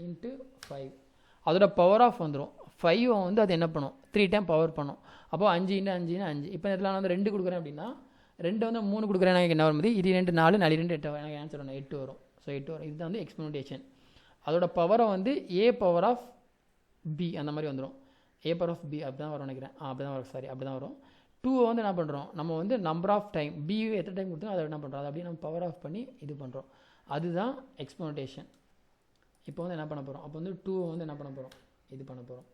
× 5 அதோட பவர் ஆஃப் வந்துடும். 5 வந்து அது என்ன பண்ணும் 3 டைம் பவர் பண்ணும். அப்போ 5 × 5 × 5. இப்போ இதில் நான் வந்து 2 கொடுக்குறேன் அப்படின்னா 2 வந்து 3 கொடுக்குறேன் எனக்கு என்ன வரும், இது 2 4 4 2 8 எனக்கு ஆன்சர் வரும் 8 வரும். ஸோ 8 வரும். இதுதான் வந்து எக்ஸ்போனன்டேஷன். அதோட பவரை வந்து a பவர் ஆஃப் b அந்த மாதிரி வந்துடும். a பவர் ஆஃப் b அப்படி தான் வரும் நினைக்கிறேன். அப்படி தான் வரும், சாரி அப்படி தான் வரும். 2 வந்து என்ன பண்ணுறோம், நம்ம வந்து நம்பர் ஆஃப் டைம் b எத்தனை டைம் கொடுத்தோம் அதை என்ன பண்ணுறோம், அதை அப்படியே நம்ம பவர் ஆஃப் பண்ணி இது பண்ணுறோம். அதுதான் எக்ஸ்போனன்டேஷன். இப்போ வந்து என்ன பண்ண போகிறோம், அப்போ வந்து 2 வந்து என்ன பண்ண போகிறோம், இது பண்ண போகிறோம்.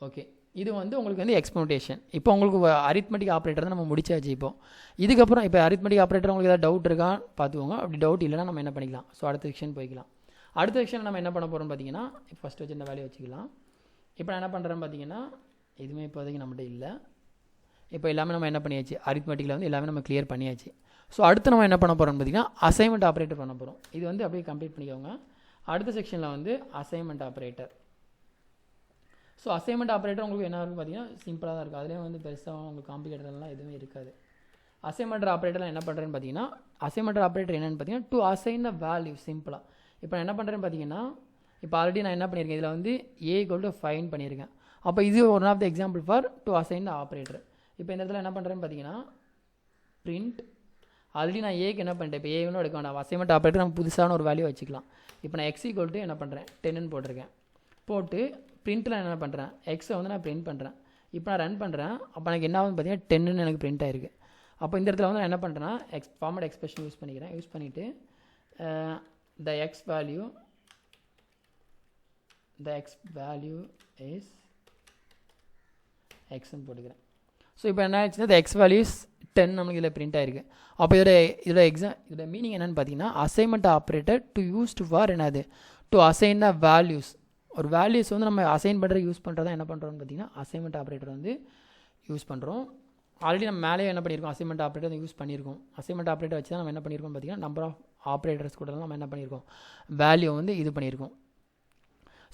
ஓகே, இது வந்து உங்களுக்கு வந்து எக்ஸ்போனன்டேஷன். இப்போ உங்களுக்கு அரித்மெட்டிக் ஆப்ரேட்டர் தான் நம்ம முடிச்சாச்சு. இப்போ இதுக்கப்புறம் இப்போ அரித்மெட்டிக் ஆப்ரேட்டர் உங்களுக்கு ஏதாவது டவுட் இருக்கா பார்த்துக்கோங்க. அப்படி டவுட் இல்லைனா நம்ம என்ன பண்ணிக்கலாம், ஸோ அடுத்த செக்ஷன் போய்க்கலாம். அடுத்த செக்ஷன் நம்ம என்ன பண்ண போகிறோம் பார்த்தீங்கன்னா ஃபஸ்ட்டு வச்சு இந்த வேலையை வச்சுக்கலாம். இப்போ நான் என்ன பண்ணுறேன் பார்த்தீங்கன்னா எதுவுமே இப்போதைக்கு நம்மகிட்ட இல்லை. இப்போ எல்லாமே நம்ம என்ன பண்ணியாச்சு, அரித்மெட்டிக்கில் வந்து எல்லாமே நம்ம கிளியர் பண்ணியாச்சு. ஸோ அடுத்து நம்ம என்ன பண்ண போகிறோம்னு பார்த்தீங்கன்னா அசைன்மெண்ட் ஆப்ரேட்டர் பண்ண போகிறோம். இது வந்து அப்படியே கம்ப்ளீட் பண்ணிக்கோங்க. அடுத்த செக்ஷனில் வந்து assignment operator. So assignment operator உங்களுக்கு என்ன இருக்கும் பார்த்தீங்கன்னா சிம்பிளாக தான் இருக்கும். அதுலேயும் வந்து பெருசாக உங்களுக்கு காம்ப்ளிகேட்டட்லாம் எதுவுமே இருக்காது. அசைன்மெண்ட் ஆப்ரேட்டர்லாம் என்ன பண்ணுறேன்னு பார்த்தீங்கன்னா, அசைன்மெண்ட் ஆப்ரேட்டர் என்னென்னு பார்த்தீங்கன்னா டு அசைன் த வேல்யூ. சிம்பிளாக இப்போ நான் என்ன பண்ணுறேன்னு பார்த்தீங்கன்னா, இப்போ ஆல்ரெடி நான் என்ன பண்ணியிருக்கேன், இதில் வந்து a = 5 பண்ணியிருக்கேன். அப்போ இது one of the example for to assign the operator. இப்போ இந்த இடத்துல என்ன பண்ணுறேன்னு பார்த்தீங்கன்னா பிரிண்ட், ஆல்ரெடி நான் ஏக்கு என்ன பண்ணிட்டேன், இப்போ ஏன்னு எடுக்க வேண்டாம், அசைன்மெண்ட் ஆப்ரேட்டர் நம்ம புதுசான ஒரு வேல்யூ வச்சுக்கலாம். இப்போ நான் x = என்ன பண்ணுறேன் 10ன்னு போட்டிருக்கேன். போட்டு பிரிண்ட்டில் என்ன பண்ணுறேன், எக்ஸை வந்து நான் பிரிண்ட் பண்ணுறேன். இப்போ நான் ரன் பண்ணுறேன். அப்போ எனக்கு என்ன ஆகுதுன்னு பார்த்தீங்கன்னா 10ன்னு எனக்கு பிரிண்ட் ஆயிருக்கு. அப்போ இந்த இடத்துல வந்து நான் என்ன பண்ணுறேன்னா ஃபார்மேட் எக்ஸ்பிரஷன் யூஸ் பண்ணிக்கிறேன். யூஸ் பண்ணிவிட்டு the x value is xன்னு போட்டுக்கிறேன். ஸோ இப்போ என்ன ஆச்சுன்னா the x value is 10 நமக்கு இதில் பிரிண்ட் ஆயிருக்கு. அப்போ இதோட மீனிங் என்னென்னு பார்த்தீங்கன்னா assignment operator to used for என்னது, டு அசைன் த வேல்யூஸ். ஒரு வேல்யூஸ் வந்து நம்ம அசைன் பண்ணுற யூஸ் பண்ணுறதா என்ன பண்ணுறோம்னு பார்த்தீங்கன்னா அசைன்மெண்ட் ஆப்ரேட்டர் வந்து யூஸ் பண்ணுறோம். ஆல்ரெடி நம்ம மேலே என்ன பண்ணியிருக்கோம், அசைன்மெண்ட் ஆப்ரேட்டர் வந்து யூஸ் பண்ணியிருக்கோம். அசைன்மெண்ட் ஆப்ரேட்டர் வச்சு தான் நம்ம என்ன பண்ணியிருக்கோம் பார்த்தீங்கன்னா நம்பர் ஆஃப் ஆப்ரேட்டர்ஸ் கூட நம்ம என்ன பண்ணியிருக்கோம், வேல்யூ வந்து இது பண்ணியிருக்கோம்.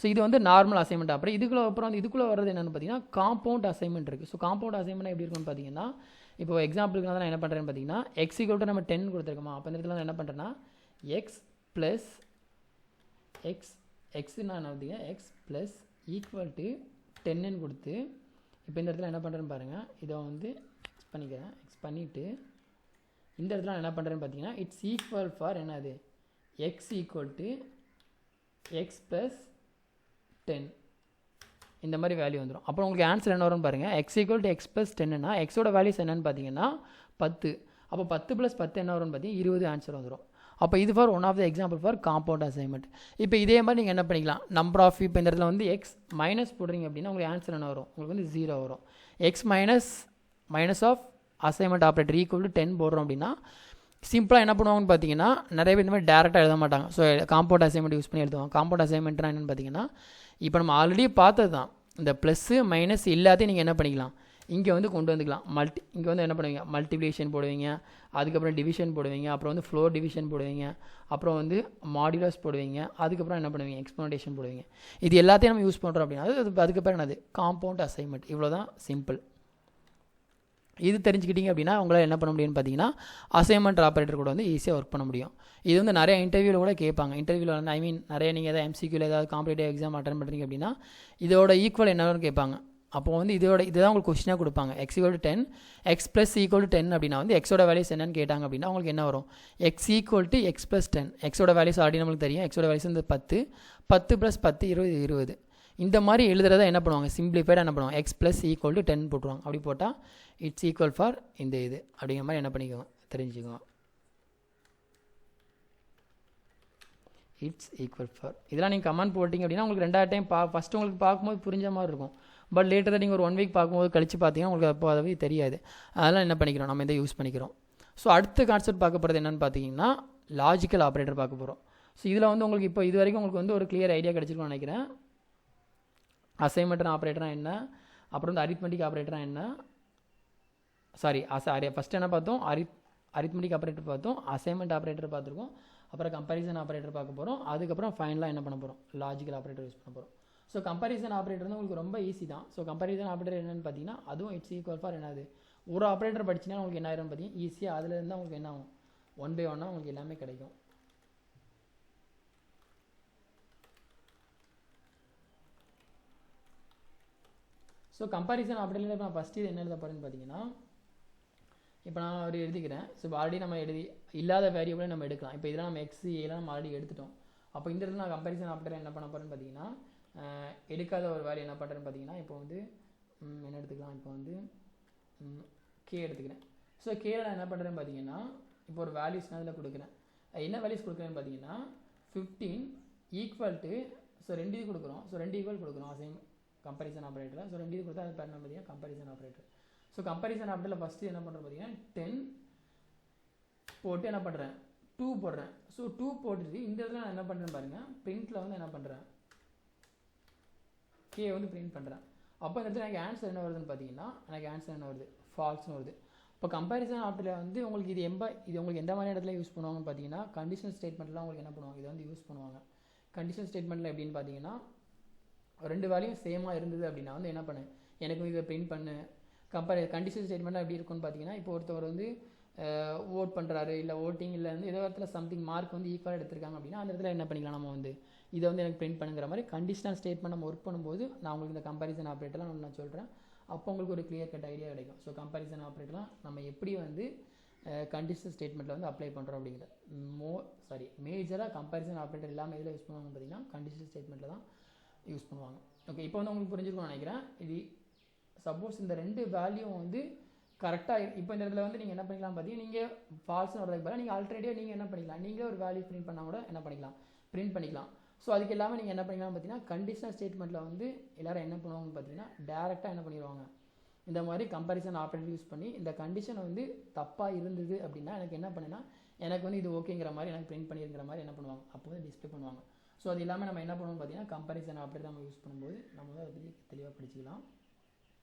ஸோ இது வந்து நார்மல் அசைன்மெண்ட் ஆப்ரேட்டர். அப்புறம் வந்து இதுக்குள்ளே வர்றது என்னென்னு பார்த்தீங்கன்னா காம்பவுண்ட் அசைன்மெண்ட் இருக்குது. ஸோ காம்பவுண்ட் அசைன்மெண்ட் எப்படி இருக்குன்னு பார்த்தீங்கன்னா, இப்போ எக்ஸாம்பிளுக்கு நான் என்ன பண்ணுறேன்னு பார்த்தீங்கன்னா x = நம்ம 10 கொடுத்துருக்கோமா. அப்போ இந்த இடத்துல நான் என்ன பண்ணுறேன்னா x + நான் என்ன பார்த்தீங்கன்னா x + = 10ன்னு கொடுத்து இப்போ இந்த இடத்துல என்ன பண்ணுறேன்னு பாருங்கள், இதை வந்து எக்ஸ் பண்ணிக்கிறேன். எக்ஸ் பண்ணிவிட்டு இந்த இடத்துல நான் என்ன பண்ணுறேன்னு பார்த்தீங்கன்னா இட்ஸ் ஈக்குவல் ஃபார் என்னது x = x + 10 இந்த மாதிரி வேல்யூ வந்துடும். அப்புறம் உங்களுக்கு ஆன்சர் என்ன வரும்னு பாருங்கள், x = x + 10னா எக்ஸோட வேல்யூஸ் என்னென்னு பார்த்தீங்கன்னா 10. அப்போ 10 + 10 என்ன வரும்னு பார்த்தீங்கன்னா 20 ஆன்சர் வந்துடும். அப்போ இது for one of the example for compound assignment. இப்போ இதே மாதிரி நீங்கள் என்ன பண்ணிக்கலாம், நம்பர் ஆஃப் இப்போ இந்த இடத்துல வந்து எக்ஸ் மைனஸ் போடுறீங்க அப்படின்னா உங்களுக்கு ஆன்சர் என்ன வரும், உங்களுக்கு வந்து 0 வரும். X minus of assignment operator = 10 போடுறோம் அப்படின்னா சிம்பிளாக என்ன பண்ணுவாங்கன்னு பார்த்தீங்கன்னா நிறைய பேர் இந்த மாதிரி டேரெக்டாக எழுத மாட்டாங்க. ஸோ காம்பவுண்ட் அசைன்மெண்ட் யூஸ் பண்ணி எழுதுவாங்க. காம்பவுண்ட் அசைன்மெண்ட்னா என்னென்னு பார்த்தீங்கன்னா இப்போ நம்ம ஆல்ரெடி பார்த்தது தான், இந்த ப்ளஸ்ஸு மைனஸ் எல்லாத்தையும் நீங்கள் என்ன பண்ணிக்கலாம் இங்கே வந்து கொண்டு வந்துக்கலாம். இங்கே வந்து என்ன பண்ணுவீங்க, மல்டிப்ளிகேஷன் போடுவீங்க, அதுக்கப்புறம் டிவிஷன் போடுவீங்க, அப்புறம் வந்து ஃப்ளோர் டிவிஷன் போடுவீங்க, அப்புறம் வந்து மாடுலஸ் போடுவீங்க, அதுக்கப்புறம் என்ன பண்ணுவீங்க எக்ஸ்போனன்டேஷன் போடுவீங்க. இது எல்லாத்தையும் நம்ம யூஸ் பண்ணுறோம் அப்படின்னா அதுக்கப்புறம் என்னது காம்பவுண்ட் அசைன்மெண்ட். இவ்வளோ தான் சிம்பிள். இது தெரிஞ்சுக்கிட்டிங்க அப்படின்னா உங்களால் என்ன பண்ண முடியும்னு பார்த்தீங்கன்னா அசைன்மெண்ட் ஆப்ரேட்டர் கூட வந்து ஈஸியாக ஒர்க் பண்ண முடியும். இது வந்து நிறைய இன்டர்வியூவில் கூட கேட்பாங்க. இன்டர்வியூவில் வந்து நிறைய நீங்கள் எதாவது MCQவில் ஏதாவது காம்படிட்டிவ் எக்ஸாம் அட்டன் பண்ணுறீங்க அப்படின்னா இதோட ஈக்குவல் என்னன்னு கேட்பாங்க. அப்போ வந்து இதுதான் உங்களுக்கு கொஸ்டினாக கொடுப்பாங்க. x = 10 x + 10 அப்படின்னா வந்து எக்ஸோட வேல்யூஸ் என்னன்னு கேட்டாங்க அப்படின்னா உங்களுக்கு என்ன வரும், x = x + 10. எக்ஸோட வேல்யூஸ் ஆல்ரெடி நம்மளுக்கு தெரியும். எக்ஸோட வேல்யூஸ் வந்து 10 + 10 20. இந்த மாதிரி எழுதுறத என்ன பண்ணுவாங்க, சிம்பிளிஃபைடாக என்ன பண்ணுவாங்க, x = 10 போட்டுருவாங்க. அப்படி போட்டால் இட்ஸ் ஈக்குவல் ஃபார் இந்த இது அப்படிங்கிற மாதிரி என்ன பண்ணிக்கோங்க தெரிஞ்சுக்கோங்க. இட்ஸ் ஈக்குவல் ஃபார் இதெல்லாம் நீங்கள் கமெண்ட் போட்டிங்க அப்படின்னா உங்களுக்கு 2வது டைம் ஃபஸ்ட்டு உங்களுக்கு பார்க்கும்போது புரிஞ்ச மாதிரி இருக்கும். பட் லேட்டர் தான் நீங்கள் ஒரு 1 வீக் பார்க்கும்போது கழிச்சு பார்த்தீங்கன்னா உங்களுக்கு அப்போ அதவே தெரியாது. அதெல்லாம் என்ன பண்ணிக்கிறோம், நம்ம இதை யூஸ் பண்ணிக்கிறோம். ஸோ அடுத்த கான்செப்ட் பார்க்க போகிறது என்னென்னு பார்த்தீங்கன்னா லாஜிக்கல் ஆப்ரேட்டர் பார்க்க போகிறோம். ஸோ இதில் வந்து உங்களுக்கு இப்போ இது வரைக்கும் உங்களுக்கு வந்து ஒரு கிளியர் ஐடியா கிடச்சிருக்கும்னு நினைக்கிறேன். அசைன்மெண்ட் ஆப்ரேட்டராக என்ன, அப்புறம் வந்து அரித்மெட்டிக் ஆப்ரேட்டராக என்ன, ஃபஸ்ட்டு என்ன பார்த்தோம், அரித்மெட்டிக் ஆப்ரேட்டர் பார்த்தோம், அசைன்மெண்ட் ஆப்ரேட்டர் பார்த்துருக்கோம், அப்புறம் கம்பேரிசன் ஆப்ரேட்டர் பார்க்க போகிறோம், அதுக்கப்புறம் ஃபைனலாக என்ன பண்ண போகிறோம், லாஜிக்கல் ஆப்ரேட்டர் யூஸ் பண்ண போகிறோம். ஸோ கம்பேரிசன் ஆப்ரேட்டர் வந்து உங்களுக்கு ரொம்ப ஈஸி தான். ஸோ கம்பேரிசன் ஆப்ரேட்டர் என்னென்னு பார்த்தீங்கன்னா அதுவும் இட்ஸ் ஈக்குவல் ஃபார் என்னது, ஒரு ஆப்ரேட்டர் படிச்சிங்கன்னா உங்களுக்கு என்ன ஆயிரும் பார்த்தீங்கன்னா ஈஸியாக அதில் இருந்தால் உங்களுக்கு என்ன ஆகும் 1 by 1 உங்களுக்கு எல்லாமே கிடைக்கும். ஸோ கம்பேரிசன் ஆப்ரேட்டரில் இப்போ நான் ஃபஸ்ட்டு இது என்ன எழுத போகிறேன்னு பார்த்தீங்கன்னா இப்போ நான் ஒரு எழுதிக்கிறேன். ஸோ ஆல்ரெடி நம்ம இல்லாத வேரியபிளை நம்ம எடுக்கலாம். இப்போ இதெல்லாம் நம்ம எக்ஸ் ஏலாம் நம்ம ஆல்ரெடி எடுத்துட்டோம். அப்போ இந்த இடத்துல நான் கம்பேரிசன் ஆப்ரேட்டர் என்ன பண்ண போகிறேன்னு பார்த்தீங்கன்னா எடுக்காத ஒரு வேல்யூ என்ன பண்ணுறேன்னு பார்த்தீங்கன்னா இப்போ வந்து என்ன எடுத்துக்கலாம், இப்போ வந்து கே எடுத்துக்கிறேன். ஸோ கேல நான் என்ன பண்ணுறேன்னு பார்த்தீங்கன்னா இப்போ ஒரு வேல்யூஸ் நான் இதில் கொடுக்குறேன். என்ன வேல்யூஸ் கொடுக்குறேன்னு பார்த்தீங்கன்னா 15 = ஸோ 2 இது கொடுக்குறோம். ஸோ 2 ஈக்குவல் கொடுக்குறோம் சேம் கம்பேரிசன் ஆப்ரேட்டர். ஸோ 2 இது கொடுத்தா அது பேர் என்ன பார்த்தீங்கன்னா கம்பேரிசன் ஆப்ரேட்டர். ஸோ கம்பேரிசன் ஆப்ரேட்டரில் ஃபஸ்ட்டு என்ன பண்ணுறேன் பார்த்தீங்கன்னா 10 போட்டு என்ன பண்ணுறேன் 2 போடுறேன். ஸோ 2 போட்டுட்டு இந்த இடத்துல நான் என்ன பண்ணுறேன் பாருங்கள், பிரிண்ட்டில் வந்து என்ன பண்ணுறேன் கே வந்து பிரிண்ட் பண்ணுறேன். அப்போ இந்த இடத்துல எனக்கு ஆன்சர் என்ன வருதுன்னு பார்த்தீங்கன்னா எனக்கு ஆன்சர் என்ன வருது ஃபால்ஸ்னு வருது. இப்போ கம்பேரிசன் ஆப்ரேட்டர் வந்து உங்களுக்கு இது உங்களுக்கு எந்த மாதிரி இடத்துல யூஸ் பண்ணுவாங்கன்னு பார்த்தீங்கன்னா கண்டிஷன் ஸ்டேட்மெண்ட்லாம் உங்களுக்கு என்ன பண்ணுவாங்க, இதை வந்து யூஸ் பண்ணுவாங்க. கண்டிஷன் ஸ்டேட்மெண்ட்டில் எப்படின்னு பார்த்தீங்கன்னா 2 வேல்யூம் சேமாக இருந்தது அப்படின்னா வந்து என்ன பண்ணு, எனக்கு இதை பிரிண்ட் பண்ணு. கண்டிஷன் ஸ்டேட்மெண்ட்டாக எப்படி இருக்குன்னு பார்த்தீங்கன்னா, இப்போ ஒருத்தவர் வந்து ஓட் பண்ணுறாரு, இல்லை ஓட்டிங் இல்லை வந்து ஏதோ இடத்துல சம்திங் மார்க் வந்து ஈக்குவலாக எடுத்திருக்காங்க அப்படின்னா அந்த இடத்துல என்ன பண்ணிக்கலாம், நம்ம வந்து இதை வந்து எனக்கு பிரிண்ட் பண்ணுங்கிற மாதிரி கண்டிஷனல் ஸ்டேட்மெண்ட் நம்ம ஒர்க் பண்ணும்போது நான் உங்களுக்கு இந்த கம்பேரிசன் ஆப்ரேட்டர்லாம் நான் சொல்கிறேன். அப்போ உங்களுக்கு ஒரு கிளியர் கட் ஐடியா கிடைக்கும். ஸோ கம்பேரிசன் ஆப்ரேட்டர்லாம் நம்ம எப்படி வந்து கண்டிஷனல் ஸ்டேட்மெண்ட்டில் வந்து அப்ளை பண்ணுறோம் அப்படிங்கிறது மேஜராக கம்பேரிசன் ஆப்ரேட்டர் எல்லாமே இதில் யூஸ் பண்ணுவாங்க பார்த்தீங்கன்னா கண்டிஷனல் ஸ்டேட்மெண்ட்டில் தான் யூஸ் பண்ணுவாங்க. ஓகே, இப்போ வந்து உங்களுக்கு புரிஞ்சிருக்கும்னு நினைக்கிறேன். இது சப்போஸ் இந்த 2 வேல்யூ வந்து கரெக்டாக இப்போ இந்த இடத்துல வந்து நீங்கள் என்ன பண்ணிக்கலாம் பார்த்தீங்கன்னா, நீங்கள் ஃபால்ஸ்னு வரதுக்கு பதிலாக நீங்கள் ஆல்ரெடியாக நீங்கள் என்ன பண்ணிக்கலாம், நீங்களே ஒரு வேல்யூ பிரிண்ட் பண்ணால் கூட என்ன பண்ணிக்கலாம், பிரிண்ட் பண்ணிக்கலாம். ஸோ அதுக்கு எல்லாமே நீங்கள் என்ன பண்ணிக்கலாம் பார்த்தீங்கன்னா கண்டிஷனல் ஸ்டேட்மெண்ட்டில் வந்து எல்லோரும் என்ன பண்ணுவாங்கன்னு பார்த்தீங்கன்னா டேரெக்டாக என்ன பண்ணிடுவாங்க, இந்த மாதிரி கம்பேரிசன் ஆப்ரேட்டர் யூஸ் பண்ணி இந்த கண்டிஷன் வந்து தப்பாக இருந்தது அப்படின்னா எனக்கு என்ன பண்ணுன்னா, எனக்கு வந்து இது ஓகேங்கிற மாதிரி எனக்கு பிரிண்ட் பண்ணியிருக்கிற மாதிரி என்ன பண்ணுவாங்க, அப்போ வந்து டிஸ்பிளே பண்ணுவாங்க. ஸோ அது எல்லாமே நம்ம என்ன பண்ணுவோம் பார்த்தீங்கன்னா கம்பேரிசன் ஆப்ரேட்டர் நம்ம யூஸ் பண்ணும்போது நம்ம வந்து அதை பற்றி தெளிவாக படிச்சுக்கலாம்.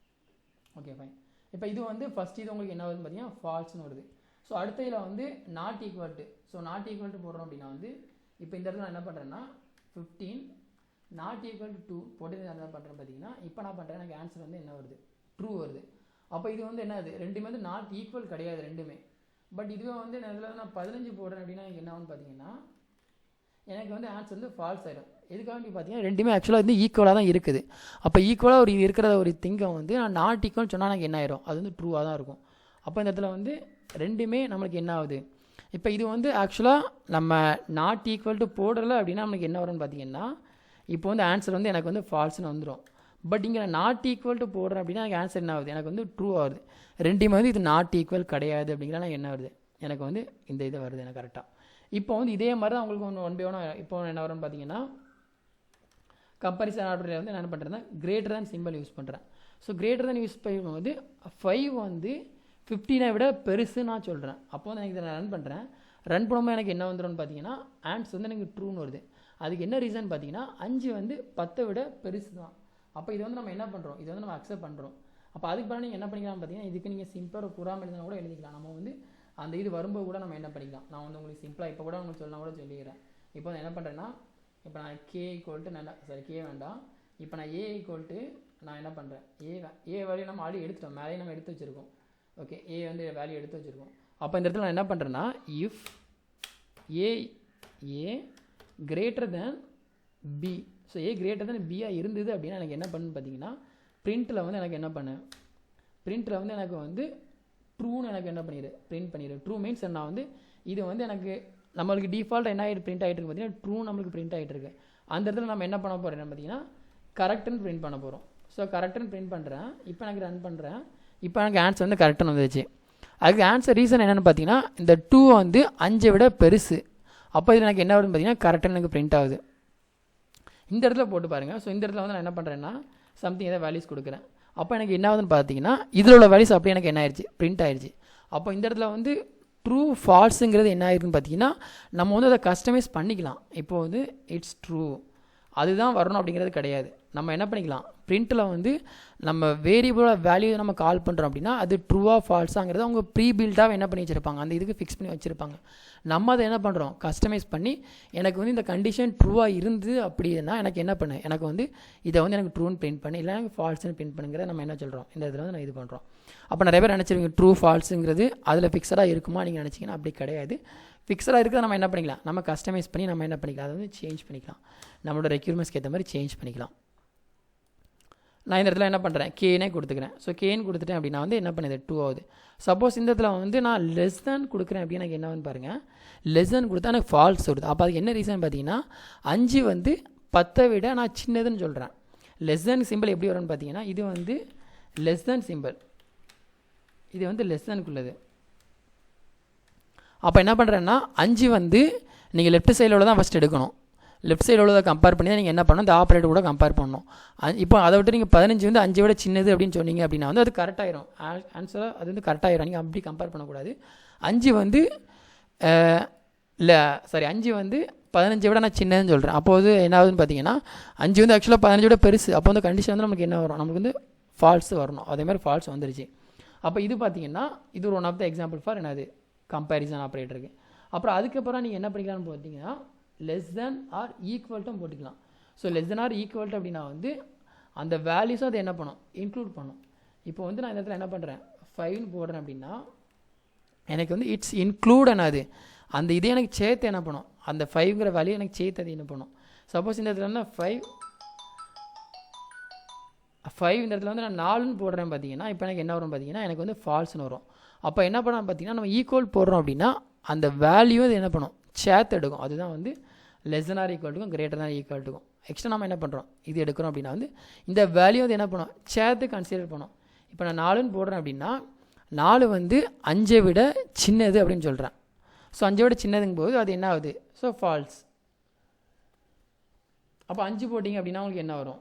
Okay fine. இப்போ இது வந்து ஃபஸ்ட் இது உங்களுக்கு என்ன வருதுன்னு பார்த்தீங்கன்னா ஃபால்ஸ்னு வருது. ஸோ அடுத்த இதில் வந்து not equal to, so not equal to போடுறோம் அப்படின்னா வந்து இப்போ இந்த இடத்துல நான் என்ன பண்ணுறேன்னா 15 நாட் ஈக்குவல் டு 2 போட்டு நான் என்ன பண்ணுறேன் பார்த்தீங்கன்னா, இப்போ நான் பண்ணுறேன் எனக்கு ஆன்சர் வந்து என்ன வருது, ட்ரூ வருது. அப்போ இது வந்து என்னது, ரெண்டுமே வந்து நாட் ஈக்குவல் கிடையாது ரெண்டுமே. பட் இதுவே வந்து இதில் நான் 15 போடுறேன் அப்படின்னா எனக்கு என்ன ஆகுன்னு பார்த்தீங்கன்னா எனக்கு வந்து ஆன்சர் வந்து ஃபால்ஸ் ஆகிடும். எதுக்காக பார்த்தீங்கன்னா ரெண்டுமே ஆக்சுவலாக வந்து ஈக்குவலாக தான் இருக்குது. அப்போ ஈக்குவலாக ஒரு இருக்கிற ஒரு திங்கை வந்து நான் நாட் ஈக்குவல்னு சொன்னால் எனக்கு என்ன ஆயிரும், அது வந்து ட்ரூவாக தான் இருக்கும். அப்போ இந்த இடத்துல வந்து ரெண்டுமே நம்மளுக்கு என்ன ஆகுது, இப்போ இது வந்து ஆக்சுவலாக நம்ம நாட் ஈக்குவல் டு போடலை அப்படின்னா நமக்கு என்ன வரும்னு பார்த்தீங்கன்னா இப்போ வந்து ஆன்சர் வந்து எனக்கு வந்து ஃபால்ஸ்னு வந்துடும். பட் இங்கே நான் நாட் ஈக்குவல் டு போடுறேன் அப்படின்னா எனக்கு ஆன்சர் என்ன ஆகுது, எனக்கு வந்து ட்ரூ ஆகுது. ரெண்டுமே வந்து இது நாட் ஈக்குவல் கிடையாது அப்படிங்கிற எனக்கு என்ன வருது, எனக்கு வந்து இந்த இது வருது எனக்கு கரெக்டாக. இப்போ வந்து இதே மாதிரி தான் உங்களுக்கு ஒன்று 1 by 1 இப்போ என்ன வரும்னு பார்த்தீங்கன்னா கம்பேரிசன் ஆப்ரேட்டர் வந்து நான் என்ன பண்ணுறேன்னா கிரேட்டர் தான் சிம்பிள் யூஸ் பண்ணுறேன். ஸோ கிரேட்டர் தான் யூஸ் பண்ணும்போது 5 வந்து 15 விட பெருசு நான் சொல்கிறேன். அப்போ வந்து எனக்கு இதை நான் ரன் பண்ணுறேன். ரன் பண்ணும்போது எனக்கு என்ன வந்துடும்னு பார்த்தீங்கன்னா ஆன்சர் வந்து எனக்கு ட்ரூன்னு வருது. அதுக்கு என்ன ரீசன் பார்த்தீங்கன்னா 5 வந்து 10 விட பெருசு தான். அப்போ இதை வந்து நம்ம என்ன பண்ணுறோம், இதை வந்து நம்ம அக்செப்ட் பண்ணுறோம். அப்போ அதுக்கு பிறகு நீங்கள் என்ன பண்ணிக்கலாம் பார்த்தீங்கன்னா இதுக்கு நீங்கள் சிம்பிளாக ஒரு புறாமல் எழுதினா கூட எழுதிக்கலாம். நம்ம வந்து அந்த இது வரும்போது கூட நம்ம என்ன பண்ணிக்கலாம், நான் வந்து உங்களுக்கு சிம்பிளாக இப்போ கூட உங்களுக்கு சொல்லலாம் கூட சொல்லிக்கிறேன். இப்போ நான் என்ன பண்ணுறேன்னா இப்போ நான் கே ஈக்குவல் டு கே வேண்டாம், இப்போ நான் ஏ ஈக்குவல் டு நான் என்ன பண்ணுறேன் ஏ வேல்யூ நம்ம ஆல்ரெடி எடுத்துட்டோம், மேலேயே நம்ம எடுத்து வச்சுருக்கோம். ஓகே, ஏ வந்து வேல்யூ எடுத்து வச்சுருக்கோம். அப்போ இந்த இடத்துல நான் என்ன பண்ணுறேன்னா if A greater than B, so A greater than பியாக இருந்தது அப்படின்னா எனக்கு என்ன பண்ணுன்னு பார்த்தீங்கன்னா பிரிண்ட்டில் வந்து எனக்கு என்ன பண்ணேன், பிரிண்ட்டில் வந்து எனக்கு வந்து ட்ரூன்னு எனக்கு என்ன பண்ணிடு பிரிண்ட் பண்ணிடு. ட்ரூ மீன்ஸ் நான் வந்து இது வந்து எனக்கு நம்மளுக்கு டிஃபால்ட் என்ன ஆகிட்டு பிரிண்ட் ஆகிட்டு இருக்கு பார்த்தீங்கன்னா ட்ரூ நம்மளுக்கு பிரிண்ட் ஆகிட்டு இருக்கு. அந்த இடத்துல நம்ம என்ன பண்ண போகிறோம் பார்த்தீங்கன்னா கரெக்டுன்னு பிரிண்ட் பண்ண போகிறோம். ஸோ கரெக்டுன்னு பிரிண்ட் பண்ணுறேன். இப்போ எனக்கு ரன் பண்ணுறேன். இப்போ எனக்கு ஆன்சர் வந்து கரெக்டுன்னு வந்துச்சு. அதுக்கு ஆன்சர் ரீசன் என்னென்னு பார்த்தீங்கன்னா இந்த 2 வந்து 5 விட பெருசு. அப்போ இது எனக்கு என்ன வருதுன்னு பார்த்தீங்கன்னா கரெக்டுன்னு எனக்கு பிரிண்ட் ஆகுது. இந்த இடத்துல போட்டு பாருங்கள். ஸோ இந்த இடத்துல வந்து நான் என்ன பண்ணுறேன்னா சம்திங் ஏதாவது வேல்யூஸ் கொடுக்குறேன். அப்போ எனக்கு என்ன ஆகுதுன்னு பார்த்தீங்கன்னா இதில் உள்ள வேல்யூஸ் அப்படியே எனக்கு என்ன ஆயிடுச்சு, பிரிண்ட் ஆயிடுச்சு. அப்போ இந்த இடத்துல வந்து ட்ரூ ஃபால்ஸுங்கிறது என்ன ஆயிருக்குன்னு பார்த்தீங்கன்னா நம்ம வந்து அதை கஸ்டமைஸ் பண்ணிக்கலாம். இப்போ வந்து இட்ஸ் ட்ரூ அதுதான் வரணும் அப்படிங்கிறது கிடையாது. நம்ம என்ன பண்ணிக்கலாம், பிரிண்ட்டில் வந்து நம்ம வேரியபிளோட வேல்யூ நம்ம கால் பண்ணுறோம் அப்படின்னா அது ட்ரூவாக ஃபால்ஸாங்கிறது அவங்க ப்ரீ பில்டாக என்ன பண்ணி வச்சுருப்பாங்க, அந்த இதுக்கு ஃபிக்ஸ் பண்ணி வச்சுருப்பாங்க. நம்ம அதை என்ன பண்ணுறோம், கஸ்டமைஸ் பண்ணி எனக்கு வந்து இந்த கண்டிஷன் ட்ரூவாக இருந்து அப்படின்னா எனக்கு என்ன பண்ணு, எனக்கு வந்து இதை வந்து எனக்கு ட்ரூன்னு பிரிண்ட் பண்ணி இல்லை எனக்கு ஃபால்ஸ்னு பிரிண்ட் பண்ணுங்கிறத நம்ம என்ன சொல்கிறோம், இந்த இதில் வந்து நான் இது பண்ணுறோம். அப்போ நிறைய பேர் நினச்சிருவீங்க ட்ரூ ஃபால்ஸுங்கிறது அதில் ஃபிக்ஸடாக இருக்குமா நீங்கள் நினச்சிங்கன்னா அப்படி கிடையாது. ஃபிக்ஸடாக இருக்கிறத நம்ம என்ன பண்ணிக்கலாம், நம்ம கஸ்டமைஸ் பண்ணி நம்ம என்ன பண்ணிக்கலாம், அதை வந்து சேஞ்ச் பண்ணிக்கலாம், நம்மளோட ரெக்யூர்மெண்ட்ஸ்க்கு ஏற்ற மாதிரி சேஞ்ச் பண்ணிக்கலாம். நான் இந்த இடத்துல என்ன பண்ணுறேன், கேனே கொடுத்துக்கிறேன். ஸோ கேன்னு கொடுத்துட்டேன் அப்படின்னா வந்து என்ன பண்ணுது 2 ஆகுது. சப்போஸ் இந்த இடத்துல வந்து நான் லெஸ் தேன் கொடுக்குறேன் அப்படின்னா எனக்கு என்னன்னு பாருங்கள், லெஸ் தேன் கொடுத்தா எனக்கு ஃபால்ஸ் வருது. அப்போ அதுக்கு என்ன ரீசன் பார்த்தீங்கன்னா 5 வந்து 10 விட நான் சின்னதுன்னு சொல்கிறேன். லெஸ் தேன் சிம்பிள் எப்படி வரும்னு பார்த்தீங்கன்னா இது வந்து லெஸ் தேன் சிம்பிள், இது வந்து லெஸ் தேனுக்குள்ளது. அப்போ என்ன பண்ணுறேன்னா 5 வந்து நீங்கள் லெஃப்ட் சைடில் தான் ஃபஸ்ட் எடுக்கணும். லெஃப்ட் சைடில் உள்ளதை கம்பேர் பண்ணி தான் நீங்கள் என்ன பண்ணணும், இந்த ஆப்ரேட்டர் கூட கம்பேர் பண்ணணும். இப்போ அதை விட்டு நீங்கள் 15 வந்து 5 விட சின்னது அப்படின்னு சொன்னீங்க அப்படின்னா வந்து அது கரெக்டாயிரும், ஆன்சராக அது வந்து கரெக்டாயிரும். நீங்கள் அப்படி கம்பேர் பண்ணக்கூடாது. 5 வந்து இல்லை 5 வந்து 15 விட நான் சின்னதுன்னு சொல்கிறேன். அப்போது என்ன ஆகுதுன்னு பார்த்தீங்கன்னா 5 வந்து ஆக்சுவலாக 15 விட பெருசு. அப்போ வந்து கண்டிஷன் வந்து நமக்கு என்ன வரும், நமக்கு வந்து ஃபால்ஸ் வரணும். அதேமாதிரி ஃபால்ஸ் வந்துருச்சு. அப்போ இது பார்த்தீங்கன்னா இது ஒரு one of the example for என்னது கம்பேரிசன் ஆப்ரேட்டருக்கு. அப்புறம் அதுக்கப்புறம் நீங்கள் என்ன பண்ணிக்கலாம்னு பார்த்தீங்கன்னா லெஸ் தென் ஆர் ஈக்குவல்ட்டும் போட்டுக்கலாம். So less than or equal to அப்படின்னா வந்து அந்த வேல்யூஸும் அதை என்ன பண்ணும் இன்க்ளூட் பண்ணும். இப்போ வந்து நான் இந்த இடத்துல என்ன பண்ணுறேன் 5ன்னு போடுறேன் அப்படின்னா எனக்கு வந்து இட்ஸ் இன்க்ளூட் என்னது அந்த இதே எனக்கு சேர்த்து என்ன பண்ணும் அந்த 5ங்கிற வேல்யூ எனக்கு சேர்த்து அது என்ன பண்ணும். சப்போஸ் இந்த இடத்துல வந்து 5 இந்த இடத்துல வந்து நான் 4ன்னு போடுறேன் பார்த்தீங்கன்னா இப்போ எனக்கு என்ன வரும் பார்த்தீங்கன்னா எனக்கு வந்து ஃபால்ஸ்னு வரும். அப்போ என்ன பண்ணலாம் பார்த்தீங்கன்னா நம்ம ஈக்குவல் போடுறோம் அப்படின்னா அந்த வேல்யூ அது என்ன பண்ணும் சேர்த்து எடுக்கும். அதுதான் வந்து less than R ஈக்குவல்ட்டுக்கும் greater than ஈக்குவல்ட்டுக்கும். Extra நம்ம என்ன பண்ணுறோம் இது எடுக்கிறோம் அப்படின்னா வந்து இந்த வேல்யூ அது என்ன பண்ணும் சேர்த்து கன்சிடர் பண்ணும். இப்போ நான் 4ன்னு போடுறேன் அப்படின்னா 4 வந்து 5ஐ விட சின்னது அப்படின்னு சொல்கிறேன். ஸோ 5ஐ விட சின்னதுங்கும் போது அது என்ன ஆகுது ஸோ ஃபால்ஸ். அப்போ 5 போட்டிங்க அப்படின்னா உங்களுக்கு என்ன வரும்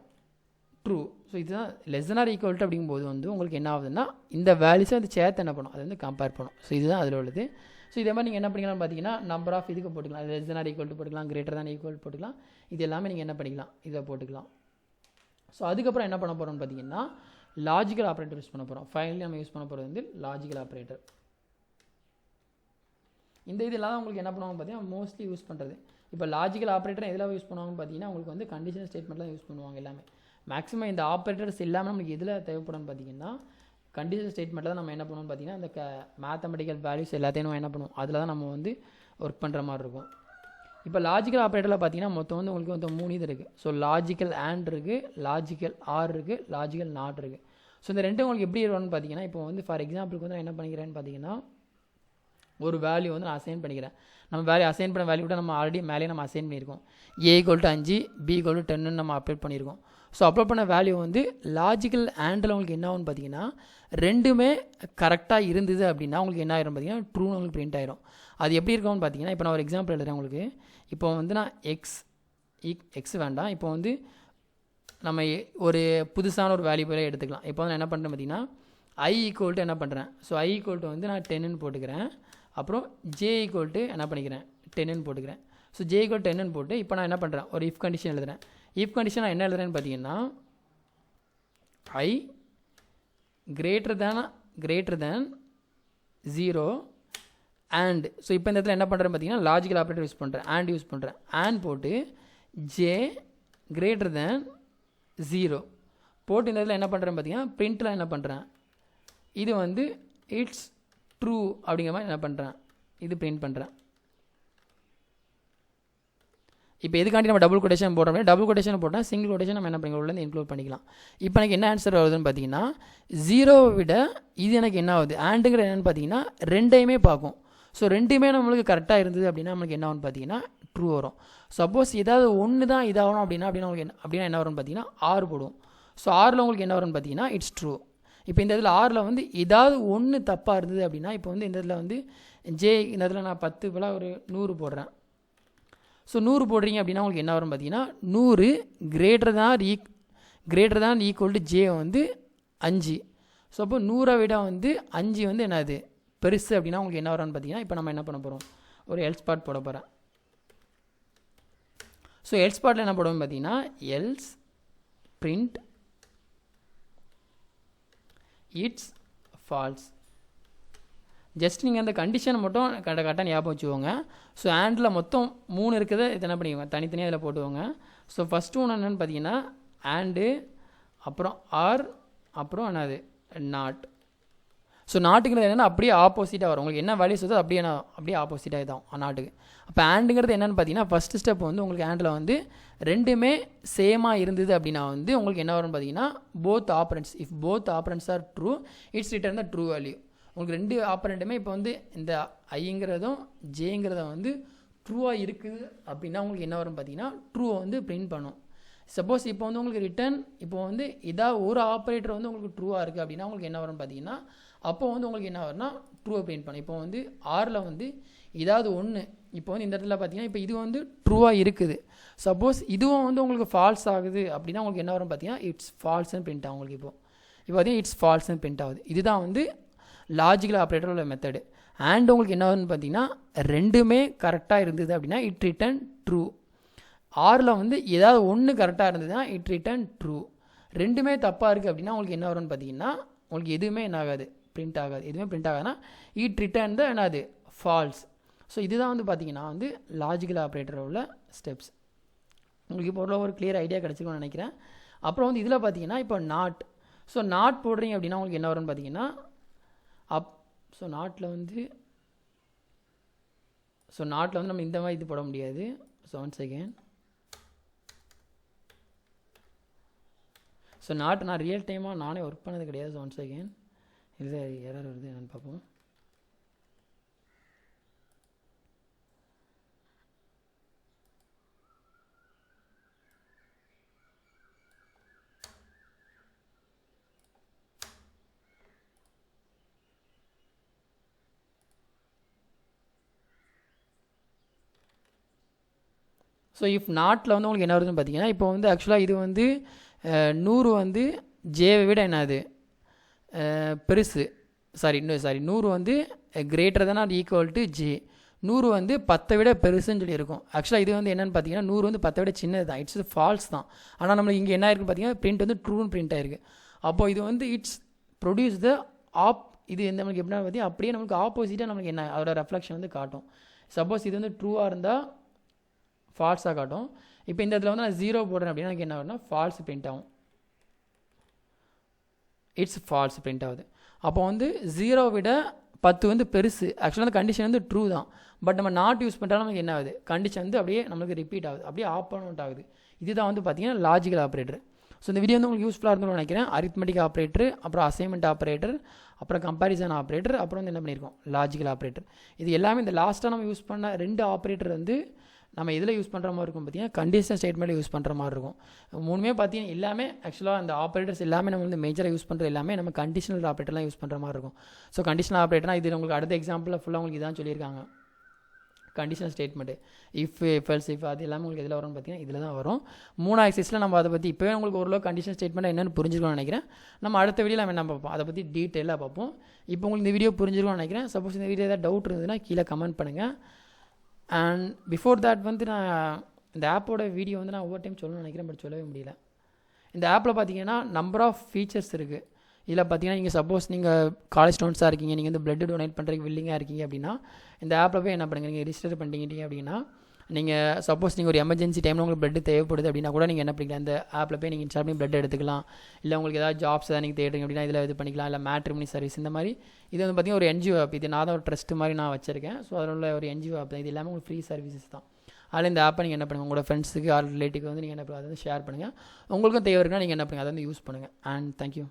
ட்ரூ. ஸோ இதுதான் லெஸ் தென் ஆர் ஈக்குவல்ட்டு அப்படிங்கும்போது வந்து உங்களுக்கு என்ன ஆகுதுன்னா இந்த வேல்யூஸை அது சேர்த்து என்ன பண்ணும் அது வந்து கம்பேர் பண்ணும். ஸோ இதுதான் அதில் உள்ளது. ஸோ இதே மாதிரி நீங்கள் என்ன பண்ணிக்கலாம்னு பார்த்தீங்கன்னா நம்பர் ஆஃப் இதுக்கு போட்டுக்கலாம். லெஸ் தென் ஆர் ஈக்குவல் போட்டுக்கலாம், கிரேட்டர் தான் ஈக்குவல் போட்டுக்கலாம். இது எல்லாமே நீங்கள் என்ன பண்ணிக்கலாம் இதை போட்டுக்கலாம். ஸோ அதுக்கப்புறம் என்ன பண்ண போகிறோம்னு பார்த்தீங்கன்னா லாஜிக்கல் ஆப்ரேட்டர் யூஸ் பண்ண போகிறோம். ஃபைனலி நம்ம யூஸ் பண்ண போகிறது வந்து லாஜிக்கல் ஆப்ரேட்டர். இந்த இதெல்லாம் தான் உங்களுக்கு என்ன பண்ணுவாங்க பார்த்தீங்கன்னா மோஸ்ட்லி யூஸ் பண்ணுறது. இப்போ லாஜிக்கல் ஆப்ரேட்டர் எதில் யூஸ் பண்ணுவாங்கன்னு பார்த்தீங்கன்னா உங்களுக்கு வந்து கண்டிஷன் ஸ்டேட்மெண்ட்லாம் யூஸ் பண்ணுவாங்க எல்லாமே. மேக்ஸிமம் இந்த ஆப்ரேட்டர்ஸ் இல்லாமல் நமக்கு எதில் தேவைப்படும்னு பார்த்தீங்கன்னா கண்டிஷன் ஸ்டேட்மெண்ட்டில் தான் நம்ம என்ன பண்ணுவோம்னு பார்த்தீங்கன்னா இந்த மேத்தமெட்டிக்கல் வேல்யூஸ் எல்லாத்தையும் நம்ம என்ன பண்ணுவோம் அதில் தான் நம்ம வந்து ஒர்க் பண்ணுற மாதிரி இருக்கும். இப்போ லாஜிக்கல் ஆப்ரேட்டரில் பார்த்தீங்கன்னா மொத்தம் வந்து உங்களுக்கு வந்து 3 இது இருக்குது. ஸோ லாஜிக்கல் அண்ட் இருக்குது, லாஜிக்கல் ஆர் இருக்குது, லாஜிக்கல் நாட் இருக்குது. ஸோ இந்த ரெண்டும் உங்களுக்கு எப்படி வரும்னு பார்த்தீங்கன்னா இப்போ வந்து ஃபார் எக்ஸாம்பிளுக்கு வந்து நான் என்ன பண்ணிக்கிறேன்னு பார்த்தீங்கன்னா ஒரு வேல்யூ வந்து நான் அசைன் பண்ணிக்கிறேன். நம்ம வேல்யூ அசைன் பண்ண வேல்யூ கூட நம்ம ஆல்ரெடி மேலே நம்ம அசைன் பண்ணியிருக்கோம். A = 5 B = 10 நம்ம அப்டேட் பண்ணியிருக்கோம். ஸோ அப்லோட் பண்ண வேல்யூ வந்து லாஜிக்கல் ஆண்டில் உங்களுக்கு என்ன ஆகும்னு பார்த்தீங்கன்னா ரெண்டுமே கரெக்டாக இருந்தது அப்படின்னா உங்களுக்கு என்ன ஆயிரும் பார்த்தீங்கன்னா ட்ரூன்னு உங்களுக்கு பிரிண்ட் ஆயிரும். அது எப்படி இருக்கும்னு பார்த்தீங்கன்னா இப்போ நான் ஒரு எக்ஸாம்பிள் எழுதுறேன் உங்களுக்கு. இப்போ வந்து நான் எக்ஸ் வேண்டாம், இப்போ வந்து நம்ம ஒரு புதுசான ஒரு வேல்யூ போல எடுத்துக்கலாம். இப்போ வந்து நான் என்ன பண்ணுறேன் பார்த்தீங்கன்னா I என்ன பண்ணுறேன். ஸோ I வந்து நான் 10ன்னு போட்டுக்கிறேன். அப்புறம் J என்ன பண்ணிக்கிறேன் 10ன்னு போட்டுக்கிறேன். ஸோ J 10ன்னு போட்டு இப்போ நான் என்ன பண்ணுறேன் ஒரு இஃப் கண்டிஷன் எழுதுறேன். இஃப் கண்டிஷன் நான் என்ன எழுதுறேன்னு பார்த்தீங்கன்னா I greater than 0 and so இப்போ இந்த இடத்துல என்ன பண்ணுறேன் பார்த்தீங்கன்னா லாஜிக்கல் ஆப்ரேட்டர் யூஸ் பண்ணுறேன், and யூஸ் பண்ணுறேன். and போட்டு J greater than 0 போட்டு இந்த இடத்துல என்ன பண்ணுறேன் பார்த்தீங்கன்னா பிரிண்ட்டில் என்ன பண்ணுறேன் இது வந்து இட்ஸ் ட்ரூ அப்படிங்கிற மாதிரி என்ன பண்ணுறேன் இது பிரிண்ட் பண்ணுறேன். இப்போ எதுக்காண்டி நம்ம டபுள் கொட்டேஷன் போடுறோம், டபுள் கொட்டேஷன் போட்டால் சிங்கிள் கொட்டேஷன் நம்ம என்ன பண்ணிக்கலாம் உள்ளே இன்க்ளூட் பண்ணிக்கலாம். இப்போ எனக்கு என்ன ஆன்சர் வருதுன்னு பார்த்தீங்கன்னா 0வை விட இது எனக்கு என்ன ஆகுது ஆண்டுங்கிற என்னென்னு பார்த்தீங்கன்னா ரெண்டையுமே பார்க்கும். ஸோ ரெண்டுமே நம்மளுக்கு கரெக்டாக இருந்தது அப்படின்னா நம்மளுக்கு என்ன ஆகும்னு பார்த்தீங்கன்னா ட்ரூ வரும். சப்போஸ் ஏதாவது ஒன்று தான் இதாகணும் அப்படின்னா அப்படின்னா என்ன வரும்னு பார்த்தீங்கன்னா R போடுவோம். ஸோ Rல உங்களுக்கு என்ன வரும்னு பார்த்தீங்கன்னா இட்ஸ் ட்ரூ. இப்போ இந்த இதில் Rல வந்து ஏதாவது ஒன்று தப்பாக இருந்தது அப்படின்னா இப்போ வந்து இந்த இதில் வந்து J இந்த இதில் நான் 10 போல் ஒரு 100 போடுறேன். ஸோ 100 போடுறீங்க அப்படின்னா உங்களுக்கு என்ன வரும் பார்த்தீங்கன்னா 100 greater than equal to J வந்து 5. ஸோ அப்போ 100 விட வந்து 5 வந்து என்னது பெருசு அப்படின்னா உங்களுக்கு என்ன வரும்னு பார்த்தீங்கன்னா இப்போ நம்ம என்ன பண்ண போகிறோம் ஒரு எல்ஸ் பார்ட் போட போகிறேன். ஸோ எல்ஸ் பார்ட்டில் என்ன போடுவோம் பார்த்தீங்கன்னா else print it's falls. Just நீங்கள் அந்த கண்டிஷனை மட்டும் கரெக்டாக ஞாபகம் வச்சுக்கோங்க. ஸோ ஆண்டில் மொத்தம் 3 இருக்குது, இது என்ன பண்ணிக்கோங்க தனித்தனியாக இதில் போட்டுவோங்க. ஸோ ஃபஸ்ட்டு ஒன்று என்னென்னு பார்த்தீங்கன்னா ஆண்டு, அப்புறம் ஆர், அப்புறம் என்னது நாட். ஸோ நாட்டுங்கிறது என்னென்னா அப்படியே ஆப்போசிட்டாக வரும். உங்களுக்கு என்ன வேல்யூஸ் வருதோ அப்படியே ஆப்போசிட்டாக இதாகும் நாட்டுக்கு. அப்போ ஆண்டுங்கிறது என்னென்னு பார்த்தீங்கன்னா ஃபஸ்ட்டு ஸ்டெப் வந்து உங்களுக்கு ஆண்டில் வந்து ரெண்டுமே சேமாக இருந்தது அப்படின்னா வந்து உங்களுக்கு என்ன வரும்னு பார்த்தீங்கன்னா both operands if both operands are true it's return the true value. உங்களுக்கு ரெண்டு ஆப்பரண்ட்டுமே இப்போ வந்து இந்த ஐங்கிறதும் ஜேங்கிறதும் வந்து ட்ரூவாக இருக்குது அப்படின்னா உங்களுக்கு என்ன வரும் பார்த்தீங்கன்னா ட்ரூவை வந்து பிரிண்ட் பண்ணும். சப்போஸ் இப்போ வந்து உங்களுக்கு ரிட்டர்ன் இப்போ வந்து இதாக ஒரு ஆப்ரேட்டர் வந்து உங்களுக்கு ட்ரூவாக இருக்குது அப்படின்னா உங்களுக்கு என்ன வரும்னு பார்த்தீங்கன்னா அப்போ வந்து உங்களுக்கு என்ன வரும்னா ட்ரூவை பிரிண்ட் பண்ணும். இப்போ வந்து ஆரில் வந்து ஏதாவது ஒன்று இப்போ வந்து இந்த இடத்துல பார்த்தீங்கன்னா இப்போ இது வந்து ட்ரூவாக இருக்குது. சப்போஸ் இதுவும் வந்து உங்களுக்கு ஃபால்ஸ் ஆகுது அப்படின்னா உங்களுக்கு என்ன வரும் பார்த்தீங்கன்னா இட்ஸ் ஃபால்ஸ்ன்னு பிரிண்ட் ஆகும். உங்களுக்கு இப்போ பார்த்தீங்கன்னா இட்ஸ் ஃபால்ஸ்ன்னு பிரிண்ட் ஆகுது. இதுதான் வந்து லாஜிக்கல் ஆப்ரேட்டர் உள்ள மெத்தடு. அண்ட் உங்களுக்கு என்ன வரும்னு பார்த்தீங்கன்னா ரெண்டுமே கரெக்டாக இருந்தது அப்படின்னா இட் ரிட்டர்ன் ட்ரூ. ஆரில் வந்து ஏதாவது ஒன்று கரெக்டாக இருந்ததுன்னா இட் ரிட்டர்ன் ட்ரூ. ரெண்டுமே தப்பாக இருக்குது அப்படின்னா உங்களுக்கு என்ன வரும்னு பார்த்தீங்கன்னா உங்களுக்கு எதுவுமே என்ன ஆகாது பிரிண்ட் ஆகாது. எதுவுமே பிரிண்ட் ஆகாதுன்னா இட் ரிட்டர்ன் தான் என்னது ஃபால்ஸ். ஸோ இதுதான் வந்து பார்த்தீங்கன்னா வந்து லாஜிக்கல் ஆப்ரேட்டர் உள்ள ஸ்டெப்ஸ். உங்களுக்கு இப்போ ஒரு கிளியர் ஐடியா கிடச்சிருக்கும்னு நினைக்கிறேன். அப்புறம் வந்து இதில் பார்த்தீங்கன்னா இப்போ நாட். ஸோ நாட் போடுறீங்க அப்படின்னா உங்களுக்கு என்ன வரும்னு பார்த்தீங்கன்னா ஸோ நாட்டில் வந்து நம்ம இந்த மாதிரி இது போட முடியாது. ஸோ ஒன்ஸ் அகெயின் ஸோ நான் ரியல் டைமாக நானே ஒர்க் பண்ணது கிடையாது. ஸோ ஒன்ஸ் அகெயின் இல்லை எரர் வருது என்னென்னு பார்ப்போம். ஸோ இஃப் நாட்டில் வந்து உங்களுக்கு என்ன வருதுன்னு பார்த்தீங்கன்னா இப்போ வந்து ஆக்சுவலாக இது வந்து 100 வந்து ஜேவை விட என்னது பெருசு. சாரி 100 வந்து greater than equal to J. 100 வந்து 10 விட பெருசுன்னு சொல்லி இருக்கும். ஆக்சுவலாக இது வந்து என்னென்னு பார்த்தீங்கன்னா 100 வந்து 10 விட சின்னது தான். இட்ஸ் ஃபால்ஸ் தான். ஆனால் நம்மளுக்கு இங்கே என்ன இருக்குன்னு பார்த்தீங்கன்னா பிரிண்ட் வந்து ட்ரூன்னு பிரிண்ட் ஆயிருக்கு. அப்போது இது வந்து இட்ஸ் ப்ரொடியூஸ் த இது நம்மளுக்கு எப்படின்னா பார்த்தீங்கன்னா அப்படியே நம்மளுக்கு ஆப்போசிட்டாக நம்மளுக்கு என்ன அதோட ரெஃப்ளெக்ஷன் வந்து காட்டும். சப்போஸ் இது வந்து ட்ரூவாக இருந்தால் ஃபால்ஸாக காட்டும். இப்போ இந்த இடத்துல வந்து நான் 0 போடுறேன் அப்படின்னா எனக்கு என்ன ஆகுதுன்னா ஃபால்ஸ் பிரிண்ட் ஆகும். இட்ஸ் ஃபால்ஸ் பிரிண்ட் ஆகுது. அப்போ வந்து 0 விட 10 வந்து பெருசு. ஆக்சுவலாக அந்த கண்டிஷன் வந்து ட்ரூ தான். பட் நம்ம நாட் யூஸ் பண்ணுறாலும் நமக்கு என்ன ஆகுது கண்டிஷன் வந்து அப்படியே நம்மளுக்கு ரிப்பீட் ஆகுது, அப்படியே ஆப்போனண்ட் ஆகுது. இதுதான் வந்து பார்த்தீங்கன்னா லாஜிக்கல் ஆப்ரேட்டர். ஸோ இந்த வீடியோ வந்து உங்களுக்கு யூஸ்ஃபுல்லாக இருக்கும்னு நினைக்கிறேன். அரித்மெட்டிக் ஆப்ரேட்டர், அப்புறம் அசைன்மெண்ட் ஆப்ரேட்டர், அப்புறம் கம்பேரிசன் ஆப்ரேட்டர், அப்புறம் வந்து என்ன பண்ணியிருக்கோம் லாஜிக்கல் ஆப்ரேட்டர். இது எல்லாமே இந்த லாஸ்ட்டாக நம்ம யூஸ் பண்ண 2 ஆப்ரேட்டர் வந்து நம்ம எதில் யூஸ் பண்ணுற மாதிரி இருக்கும் பார்த்தீங்கன்னா கண்டிஷனல் ஸ்டேட்மெண்ட்டில் யூஸ் பண்ணுற மாதிரி இருக்கும். மூணுமே பார்த்தீங்கன்னா எல்லாமே ஆக்சுவலாக அந்த ஆப்ரேட்டர்ஸ் எல்லாமே நம்ம வந்து மேஜராக யூஸ் பண்ணுற எல்லாமே நம்ம கண்டிஷனல் ஆப்ரேட்டர்லாம் யூஸ் பண்ணுற மாதிரி இருக்கும். ஸோ கண்டிஷனல் ஆப்ரேட்டர்னா இது உங்களுக்கு அடுத்த எக்ஸாம்பிளில் ஃபுல்லாக உங்களுக்கு இதான் சொல்லியிருக்காங்க. Conditional statement if else if அது எல்லாமே உங்களுக்கு எதில் வரும்னு பார்த்தீங்கன்னா இதில் தான் வரும். 3 எக்ஸைஸில் நம்ம அதை பற்றி இப்போவே உங்களுக்கு ஓரளவு கண்டிஷனல் ஸ்டேட்மெண்ட் என்னென்னு புரிஞ்சுக்கணும்னு நினைக்கிறேன். நம்ம அடுத்த வீடியோவில் நம்ம என்ன பார்ப்போம் அதை பற்றி டீட்டெயிலாக பார்ப்போம். இப்போ உங்களுக்கு இந்த வீடியோ புரிஞ்சிருக்கும்னு நினைக்கிறேன். சப்போஸ் இந்த வீடியோ ஏதாவது டவுட் இருந்ததுன்னா கீழே கமெண்ட் பண்ணுங்கள். அண்ட் பிஃபோர் தேட் வந்து நான் இந்த ஆப்போட வீடியோ வந்து நான் ஒவ்வொரு டைம் சொல்லணும்னு நினைக்கிறேன், பட் சொல்லவே முடியல. இந்த ஆப்பில் பார்த்தீங்கன்னா நம்பர் ஆஃப் ஃபீச்சர்ஸ் இருக்குது. இதில் பார்த்தீங்கன்னா நீங்கள் சப்போஸ் நீங்கள் காலேஜ் ஸ்டூடெண்ட்ஸாக இருக்கீங்க, நீங்கள் வந்து பிளட் டொனேட் பண்ணுறதுக்கு வில்லிங்காக இருக்கீங்க அப்படின்னா இந்த ஆப்பில் போய் என்ன பண்ணுங்கள், நீங்கள் ரிஜிஸ்டர் பண்ணிட்டீங்க அப்படின்னா நீங்கள் சப்போஸ் நீங்கள் ஒரு எமர்ஜென்சி டைமில் உங்களுக்கு பிளட் தேவைப்படுது அப்படின்னா கூட நீங்கள் என்ன பண்ணிக்கலாம், இந்த ஆப்பில் போய் நீங்கள் இன்ஸ்டால் பண்ணி பிளட் எடுத்துக்கலாம். இல்லை உங்களுக்கு ஏதாவது ஜாப்ஸ் ஏதாவது நீங்கள் தேடுறீங்க அப்படின்னா இதில் இது பண்ணிக்கலாம். இல்லை மேட்ரிமனி சர்வீஸ் இந்த மாதிரி. இது வந்து பார்த்திங்கன்னா ஒரு NGO ஆப். இது நான் தான் ஒரு ட்ரஸ்ட் மாதிரி நான் வச்சிருக்கேன். ஸோ அதில் உள்ள ஒரு NGO ஆப் தான். இது எல்லாமே உங்களுக்கு ஃப்ரீ சர்வீசஸ் தான். அதில் இந்த ஆப்பை நீங்கள் என்ன பண்ணுங்கள், உங்களோட ஃப்ரெண்ட்ஸுக்கு ஆர் ரிலேட்டிவ்க்கு வந்து நீங்கள் என்ன பண்ணுங்கள், அதை வந்து ஷேர் பண்ணுங்கள். உங்களுக்கும் தேவை இருக்குன்னா நீங்கள் என்ன பண்ணுங்கள், அதை வந்து யூஸ் பண்ணுங்கள். And thank you.